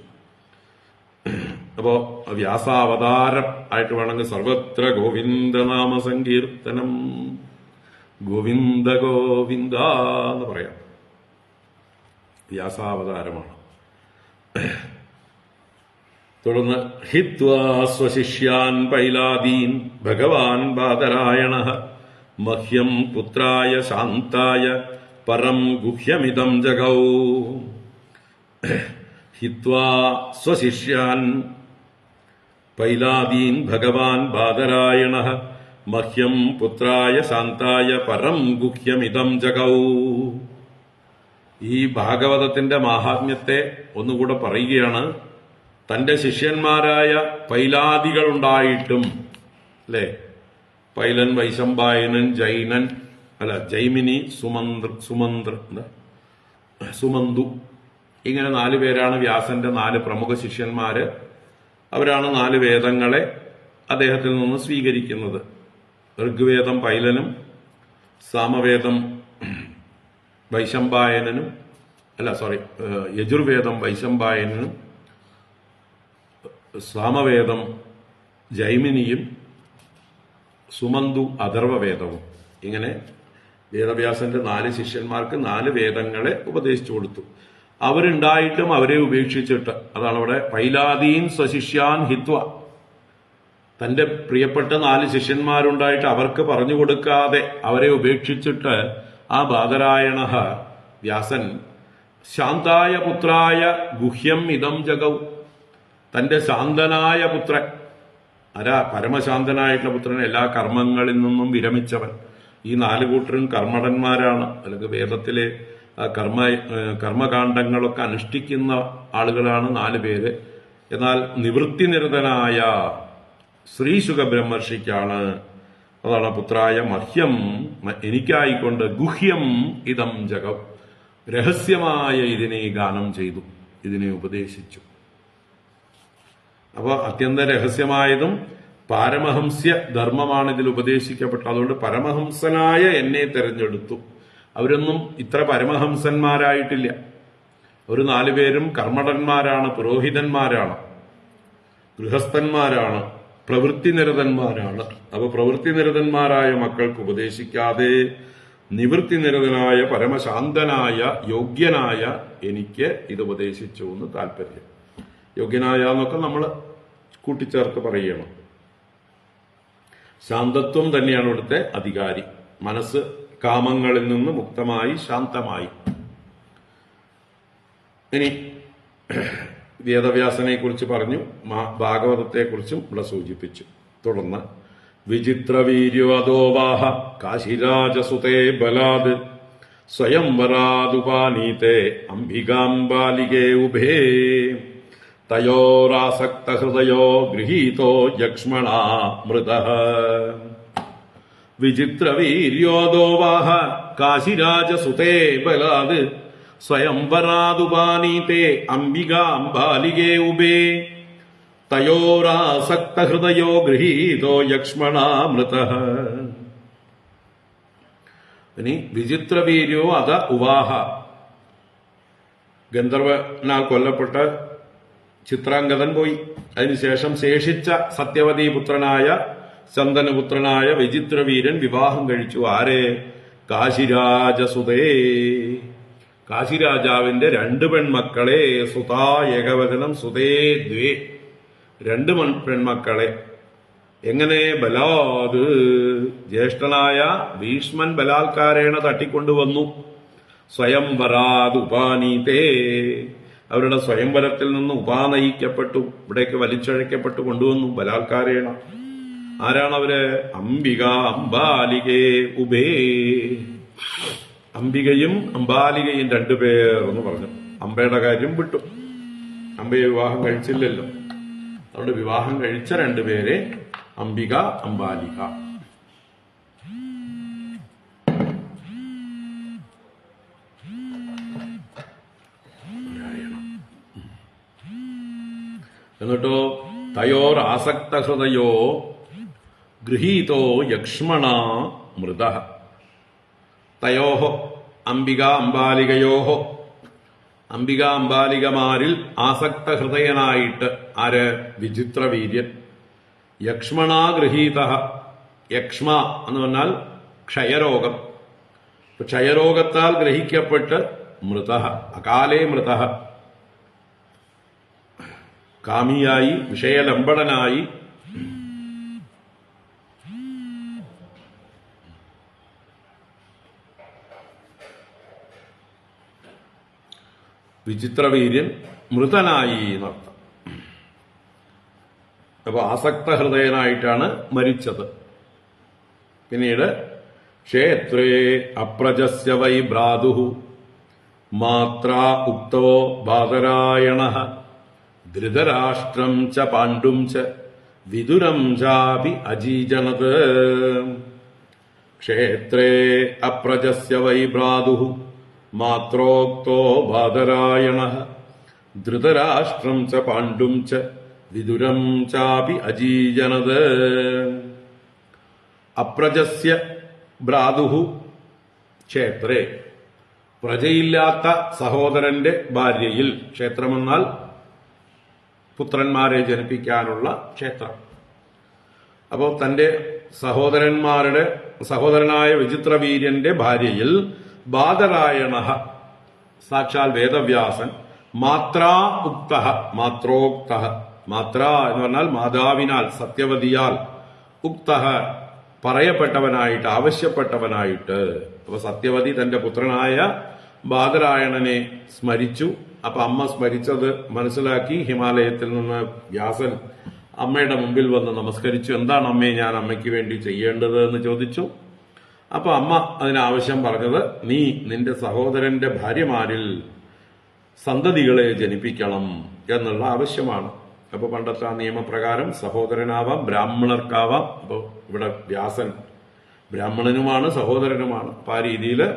അപ്പോ വ്യാസാവതാരം ആയിട്ട് വേണമെങ്കിൽ സർവത്ര ഗോവിന്ദനാമ സങ്കീർത്തനം, ഗോവിന്ദ ഗോവിന്ദ എന്ന് പറയാം. വ്യാസാവതാരമാണ്. തുടർന്ന് ഹിത്വാ സ്വശിഷ്യാൻ പൈലാദീൻ ഭഗവാൻ ബാദരായണഃ മഹ്യം പുത്രായ ശാന്തായ പരം ഗുഹ്യമിദം ജഗൗ. ഹിത്വാ സ്വശിഷ്യാൻ പൈലാദീൻ ഭഗവാൻ ബാദരായണഃ മഹ്യം പുത്രായ ശാന്തായ പരം ഗുഹ്യമിദം ജഗൗ. ഈ ഭാഗവതത്തിന്റെ മാഹാത്മ്യത്തെ ഒന്നുകൂടെ പറയുകയാണ്. തന്റെ ശിഷ്യന്മാരായ പൈലാദികളുണ്ടായിട്ടും, അല്ലെ, പൈലൻ, വൈശമ്പായനൻ, ജൈമിനി, സുമന്തു, ഇങ്ങനെ 4 പേരാണ് വ്യാസന്റെ 4 പ്രമുഖ ശിഷ്യന്മാര്. അവരാണ് 4 വേദങ്ങളെ അദ്ദേഹത്തിൽ നിന്ന് സ്വീകരിക്കുന്നത്. ഋഗ്വേദം പൈലനും, സാമവേദം വൈശമ്പായനനും, യജുർവേദം വൈശമ്പായനനും, സാമവേദം ജൈമിനിയും, സുമന്തു അഥർവവേദവും. ഇങ്ങനെ വേദവ്യാസന്റെ 4 ശിഷ്യന്മാർക്ക് 4 വേദങ്ങളെ ഉപദേശിച്ചു കൊടുത്തു. അവരുണ്ടായിട്ടും അവരെ ഉപേക്ഷിച്ചിട്ട്, അതാണ് അവിടെ പൈലാദീൻ സ്വശിഷ്യാൻ ഹിത്വ, തന്റെ പ്രിയപ്പെട്ട 4 ശിഷ്യന്മാരുണ്ടായിട്ട് അവർക്ക് പറഞ്ഞു കൊടുക്കാതെ അവരെ ഉപേക്ഷിച്ചിട്ട് ആ ബാദരായണ വ്യാസൻ ശാന്തായ പുത്രായ ഗുഹ്യം ഇതം ജഗൗ, തന്റെ ശാന്തനായ പുത്രൻ, പരമശാന്തനായിട്ടുള്ള പുത്രൻ, എല്ലാ കർമ്മങ്ങളിൽ നിന്നും വിരമിച്ചവൻ. ഈ 4 കൂട്ടരും കർമ്മടന്മാരാണ്, അല്ലെങ്കിൽ വേദത്തിലെ കർമ്മകാണ്ഡങ്ങളൊക്കെ അനുഷ്ഠിക്കുന്ന ആളുകളാണ് 4 പേര്. എന്നാൽ നിവൃത്തിനിരതനായ ശ്രീശുക ബ്രഹ്മർഷിക്കാണ്, അതാണ് പുത്രായ മഹ്യം, എനിക്കായിക്കൊണ്ട് ഗുഹ്യം ഇതം ജഗം, രഹസ്യമായ ഇതിനെ ഗാനം ചെയ്തു, ഇതിനെ ഉപദേശിച്ചു. അപ്പൊ അത്യന്ത രഹസ്യമായതും പാരമഹംസ്യ ധർമ്മമാണ് ഇതിൽ ഉപദേശിക്കപ്പെട്ടത്. അതുകൊണ്ട് പരമഹംസനായ എന്നെ തെരഞ്ഞെടുത്തു. അവരൊന്നും ഇത്ര പരമഹംസന്മാരായിട്ടില്ല. ഒരു 4 പേരും കർമ്മടന്മാരാണ്, പുരോഹിതന്മാരാണ്, ഗൃഹസ്ഥന്മാരാണ്, പ്രവൃത്തിനിരതന്മാരാണ്. അപ്പൊ പ്രവൃത്തിനിരതന്മാരായ മക്കൾക്ക് ഉപദേശിക്കാതെ നിവൃത്തിനിരതനായ പരമശാന്തനായ യോഗ്യനായ എനിക്ക് ഇത് ഉപദേശിച്ചു എന്ന് താല്പര്യം. യോഗ്യനായ എന്നൊക്കെ നമ്മൾ കൂട്ടിച്ചേർത്ത് പറയണം. ശാന്തത്വം തന്നെയാണ് ഇവിടുത്തെ അധികാരി. മനസ്സ് കാമങ്ങളിൽ നിന്ന് മുക്തമായി ശാന്തമായി. ഇനി വേദവ്യാസനെ കുറിച്ച് പറഞ്ഞു, ഭാഗവതത്തെക്കുറിച്ചും ഇവിടെ സൂചിപ്പിച്ചു. തുടർന്ന് വിചിത്രവീര്യോ അധോവാഹ കാശിരാജസുതേ ബലാദ് സ്വയംവരാദുപാനീതേ അംബികാംബാലികേ ഉഭേ തയോരാസക്തഹൃദയോ ഗൃഹീതോ യക്ഷ്മണാ മൃതഃ. വിചിത്രവീര്യോദോവാഹ കാശിരാജസുതേ ബലാദ് സ്വയംവരാദുപാനീതേ അംബികാംബാലികേ ഉഭേ തയോരാസക്തഹൃദയോ ഗൃഹീതോ യക്ഷ്മണാ മൃതഃ. ഇനി വിചിത്രവീര്യോ അത ഉവാഹ, ഗന്ധർവനാൽ കൊല്ലപ്പെട്ട ചിത്രാംഗതൻ പോയി. അതിനുശേഷം ശേഷിച്ച സത്യവതി പുത്രനായ ചന്ദനപുത്രനായ വിചിത്രവീരൻ വിവാഹം കഴിച്ചു. ആരെ? കാശിരാജസുതേ, കാശിരാജാവിന്റെ 2 പെൺമക്കളെ. സുതാ ഏകവചനം, സുതേ ദ്വേ, 2 പെൺമക്കളെ. എങ്ങനെ? ബലാത്, ജ്യേഷ്ഠനായ ഭീഷ്മൻ ബലാത്കാരേണ തട്ടിക്കൊണ്ടുവന്നു. സ്വയംവരാത് ഉപാനീതേ, അവരുടെ സ്വയംവരത്തിൽ നിന്ന് ഉപാനയിക്കപ്പെട്ടു, ഇവിടേക്ക് വലിച്ചഴക്കപ്പെട്ടു കൊണ്ടുവന്നു ബലാത്കാരേണ. ആരാണവര്? അംബിക അംബാലികേ ഉഭേ. അംബികയും അംബാലികയും 2 പേർ എന്ന് പറഞ്ഞു. അംബയുടെ കാര്യം വിട്ടു, അംബയെ വിവാഹം കഴിച്ചില്ലല്ലോ. അതുകൊണ്ട് വിവാഹം കഴിച്ച 2 പേരെ അംബിക അംബാലിക. എന്നിട്ടോ തയോർ ആസക്ത ഹൃദയോ ഗൃഹീതോ യക്ഷ്മണ മൃതഃ. തയോഹോ അംബിക അംബാലികയോഹോ, അംബിക അംബാലികമാരിൽ ആസക്ത ഹൃദയനായിട്ട് ആര്? വിചിത്രവീര്യൻ. യക്ഷ്മണ ഗൃഹീത, യക്ഷ്മ എന്ന് പറഞ്ഞാൽ ക്ഷയരോഗം. ക്ഷയരോഗത്താൽ ഗ്രഹിക്കപ്പെട്ട് മൃതഃ, അകാലേ മൃതഃ, കാമിയായി വിഷയലംബടനായി വിചിത്രവീര്യൻ മൃതനായി എന്നർത്ഥം. അപ്പൊ ആസക്ത ഹൃദയനായിട്ടാണ് മരിച്ചത്. പിന്നീട് ക്ഷേത്രേ അപ്രജസ്യ വൈ ഭ്രാതുഃ മാത്രാ ഉക്തോ ബാദരായണഃ ധൃതരാഷ്ട്രം ച പാണ്ഡും ച വിദുരം ചാപി അജീജനത് ക്ഷേത്രേ അപ്രജസ്യ വൈ ഭ്രാതുഃ മാത്രോക്തോ ബാദരായണഃ ധൃതരാഷ്ട്രം ച പാണ്ഡും ച വിദുരം ചാപി അജീജനത്. അപ്രജസ്യ ഭ്രാതുഃ ക്ഷേത്രേ, പ്രജയില്ലാത്ത സഹോദരന്റെ ഭാര്യയിൽ, ക്ഷേത്രമെന്നാൽ പുത്രന്മാരെ ജനിപ്പിക്കാനുള്ള ക്ഷേത്രം. അപ്പോൾ തന്റെ സഹോദരനായ വിചിത്രവീര്യന്റെ ഭാര്യയിൽ ബാദരായണ, സാക്ഷാൽ വേദവ്യാസൻ, മാത്രാ ഉക്തഃ, മാത്രോക്തഃ, മാത്ര എന്ന് പറഞ്ഞാൽ മാതാവിനാൽ, സത്യവതിയാൽ, ഉക്തഃ പറയപ്പെട്ടവനായിട്ട്, ആവശ്യപ്പെട്ടവനായിട്ട്. അപ്പൊ സത്യവതി തന്റെ പുത്രനായ ബാദരായണനെ സ്മരിച്ചു. അപ്പൊ അമ്മ സ്മരിച്ചത് മനസ്സിലാക്കി ഹിമാലയത്തിൽ നിന്ന് വ്യാസൻ അമ്മയുടെ മുമ്പിൽ വന്ന് നമസ്കരിച്ചു. എന്താണ് അമ്മേ ഞാൻ അമ്മയ്ക്ക് വേണ്ടി ചെയ്യേണ്ടത് എന്ന് ചോദിച്ചു. അപ്പൊ അമ്മ അതിനാവശ്യം പറഞ്ഞത്, നീ നിന്റെ സഹോദരന്റെ ഭാര്യമാരിൽ സന്തതികളെ ജനിപ്പിക്കണം എന്നുള്ള ആവശ്യമാണ്. അപ്പൊ പണ്ടത്തെ ആ നിയമപ്രകാരം സഹോദരനാവാം, ബ്രാഹ്മണർക്കാവാം. അപ്പൊ ഇവിടെ വ്യാസൻ ബ്രാഹ്മണനുമാണ് സഹോദരനുമാണ്. അപ്പൊ ആ രീതിയില്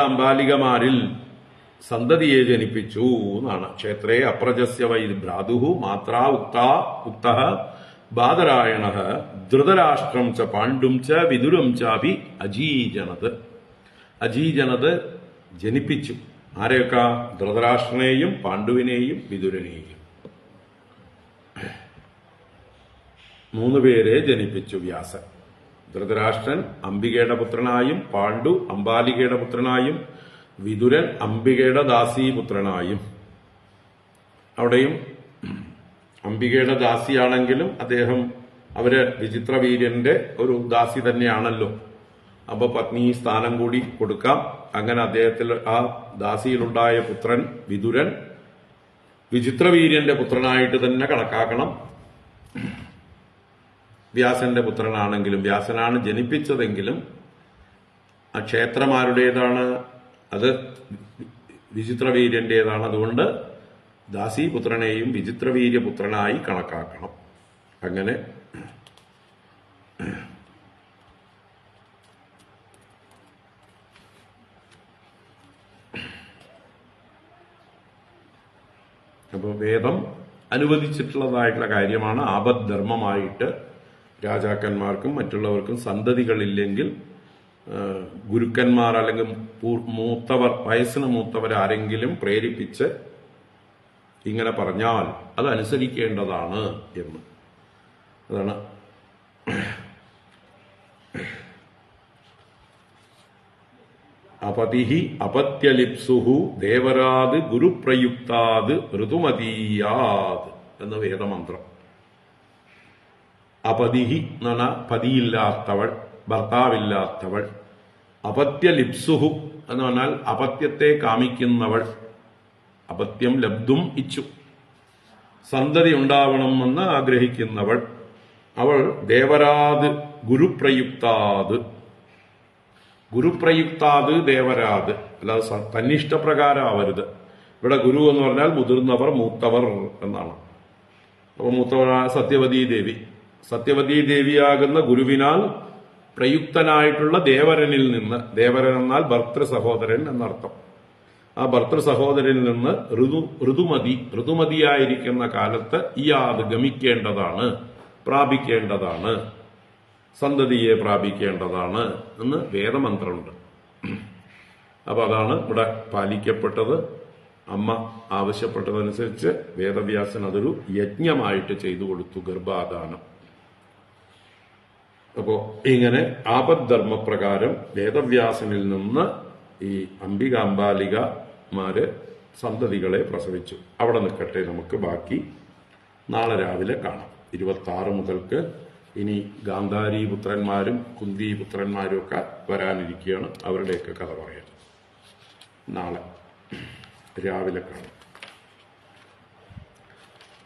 അംബാലികമാരിൽ സന്തതിയെ ജനിപ്പിച്ചു എന്നാണ്. ക്ഷേത്രേ അപ്രജസ്യ വൈ ഭ്രാതുഃ മാത്രാ ഉക്തഃ ബാദരായണഃ ധൃതരാഷ്ട്രം ച പാണ്ഡും ച വിദുരം ചാപി അജീജനത്. അജീജനത് ജനിപ്പിച്ചു. ആരെയൊക്കെ? ധൃതരാഷ്ട്രനെയും പാണ്ഡുവിനെയും വിദുരനെയും. 3 പേരെ ജനിപ്പിച്ചു വ്യാസൻ. ധൃതരാഷ്ട്രൻ അംബികയുടെ പുത്രനായും, പാണ്ഡു അംബാലികയുടെ പുത്രനായും, വിദുരൻ അംബികയുടെ ദാസീപുത്രനായും. അവിടെയും അംബികയുടെ ദാസിയാണെങ്കിലും അവര് വിചിത്രവീര്യന്റെ ഒരു ദാസി തന്നെയാണല്ലോ. അപ്പൊ പത്നി സ്ഥാനം കൂടി കൊടുക്കാം. അങ്ങനെ അദ്ദേഹത്തിൽ ആ ദാസിയിലുണ്ടായ പുത്രൻ വിദുരൻ വിചിത്രവീര്യന്റെ പുത്രനായിട്ട് തന്നെ കണക്കാക്കണം. വ്യാസന്റെ പുത്രനാണെങ്കിലും, വ്യാസനാണ് ജനിപ്പിച്ചതെങ്കിലും ആ ക്ഷേത്രമാരുടേതാണ്, അത് വിചിത്രവീര്യന്റേതാണ്. അതുകൊണ്ട് ദാസീപുത്രനെയും വിചിത്രവീര്യപുത്രനായി കണക്കാക്കണം. അങ്ങനെ അപ്പോൾ വേദം അനുവദിച്ചിട്ടുള്ളതായിട്ടുള്ള കാര്യമാണ്. ആപദ്ധർമ്മമായിട്ട് രാജാക്കന്മാർക്കും മറ്റുള്ളവർക്കും സന്തതികളില്ലെങ്കിൽ ഗുരുക്കന്മാർ അല്ലെങ്കിൽ മൂത്തവർ, വയസ്സിന് മൂത്തവർ ആരെങ്കിലും പ്രേരിപ്പിച്ച് ഇങ്ങനെ പറഞ്ഞാൽ അത് അനുസരിക്കേണ്ടതാണ് എന്ന്. അതാണ് അപതിഹി അപത്യലിപ്സുഹു ദേവരാത് ഗുരുപ്രയുക്താത് ഋതുമതീയാത് എന്ന വേദമന്ത്രം. അപതിഹി എന്ന് പറഞ്ഞാൽ പതിയില്ലാത്തവൾ, ഭർത്താവില്ലാത്തവൾ. അപത്യലിപ്സുഹു എന്ന് പറഞ്ഞാൽ അപത്യത്തെ കാമിക്കുന്നവൾ. അപത്യം ലബ്ധും ഇച്ചു, സന്തതി ഉണ്ടാവണമെന്ന് ആഗ്രഹിക്കുന്നവൾ. അവൾ ദേവരാത് ഗുരുപ്രയുക്താത്. ഗുരുപ്രയുക്താത് ദേവരാത്, അല്ലാതെ തന്നിഷ്ടപ്രകാരം ആവരുത്. ഇവിടെ ഗുരു എന്ന് പറഞ്ഞാൽ മുതിർന്നവർ, മൂത്തവർ എന്നാണ്. അപ്പൊ മൂത്തവർ സത്യവതീ ദേവി. സത്യവതീ ദേവിയാകുന്ന ഗുരുവിനാൽ പ്രയുക്തനായിട്ടുള്ള ദേവരനിൽ നിന്ന്, ദേവരൻ എന്നാൽ ഭർത്തൃ സഹോദരൻ എന്നർത്ഥം. ആ ഭർത്തൃ സഹോദരനിൽ നിന്ന് ഋതുമതിയായിരിക്കുന്ന കാലത്ത് ഇയാത് ഗമിക്കേണ്ടതാണ്, പ്രാപിക്കേണ്ടതാണ്, സന്തതിയെ പ്രാപിക്കേണ്ടതാണ് എന്ന് വേദമന്ത്രമുണ്ട്. അപ്പൊ അതാണ് ഇവിടെ പാലിക്കപ്പെട്ടത്. അമ്മ ആവശ്യപ്പെട്ടതനുസരിച്ച് വേദവ്യാസൻ അതൊരു യജ്ഞമായിട്ട് ചെയ്തു കൊടുത്തു, ഗർഭാധാനം. അപ്പോ ഇങ്ങനെ ആപദ്ധർമ്മപ്രകാരം വേദവ്യാസനിൽ നിന്ന് ഈ അംബാലികമാര് സന്തതികളെ പ്രസവിച്ചു. അവിടെ നിൽക്കട്ടെ, നമുക്ക് ബാക്കി നാളെ രാവിലെ കാണാം. 26 മുതൽക്ക് ഇനി ഗാന്ധാരി പുത്രന്മാരും കുന്തി പുത്രന്മാരും ഒക്കെ വരാനിരിക്കുകയാണ്. അവരുടെയൊക്കെ കഥ പറയാം നാളെ രാവിലെ കാണാം.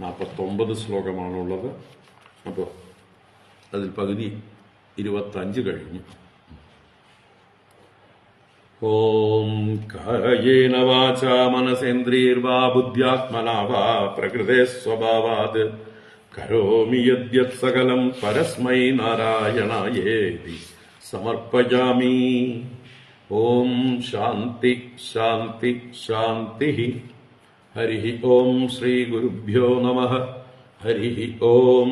49 ശ്ലോകമാണുള്ളത്. അപ്പോൾ അതിൽ പകുതി 25 കഴിഞ്ഞു. ഓം കായേന വാചാ മനസേന്ദ്രിയർവാ ബുദ്ധ്യാത്മനാ വാ പ്രകൃതേ സ്വഭാവാത് കരോമി യദ്യത് സകലം പരസ്മൈ നാരായണായേതി സമർപ്പയാമി. ഓം ശാന്തി ശാന്തി ശാന്തി. ഹരി ഓം ശ്രീ ഗുരുഭ്യോ നമഃ. ഹരി ഓം.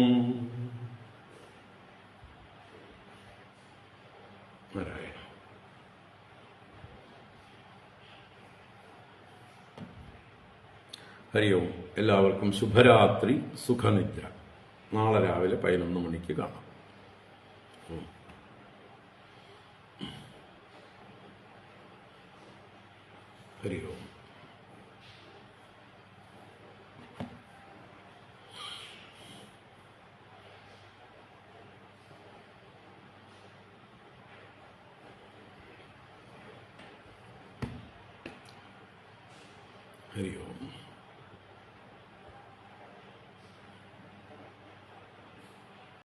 നാരായണ. ഹരി ഓം. എല്ലാവർക്കും ശുഭരാത്രി, സുഖനിദ്ര. നാളെ രാവിലെ 11 മണിക്ക് കാണാം. ഹരി ഓം. ഹരി ഓം.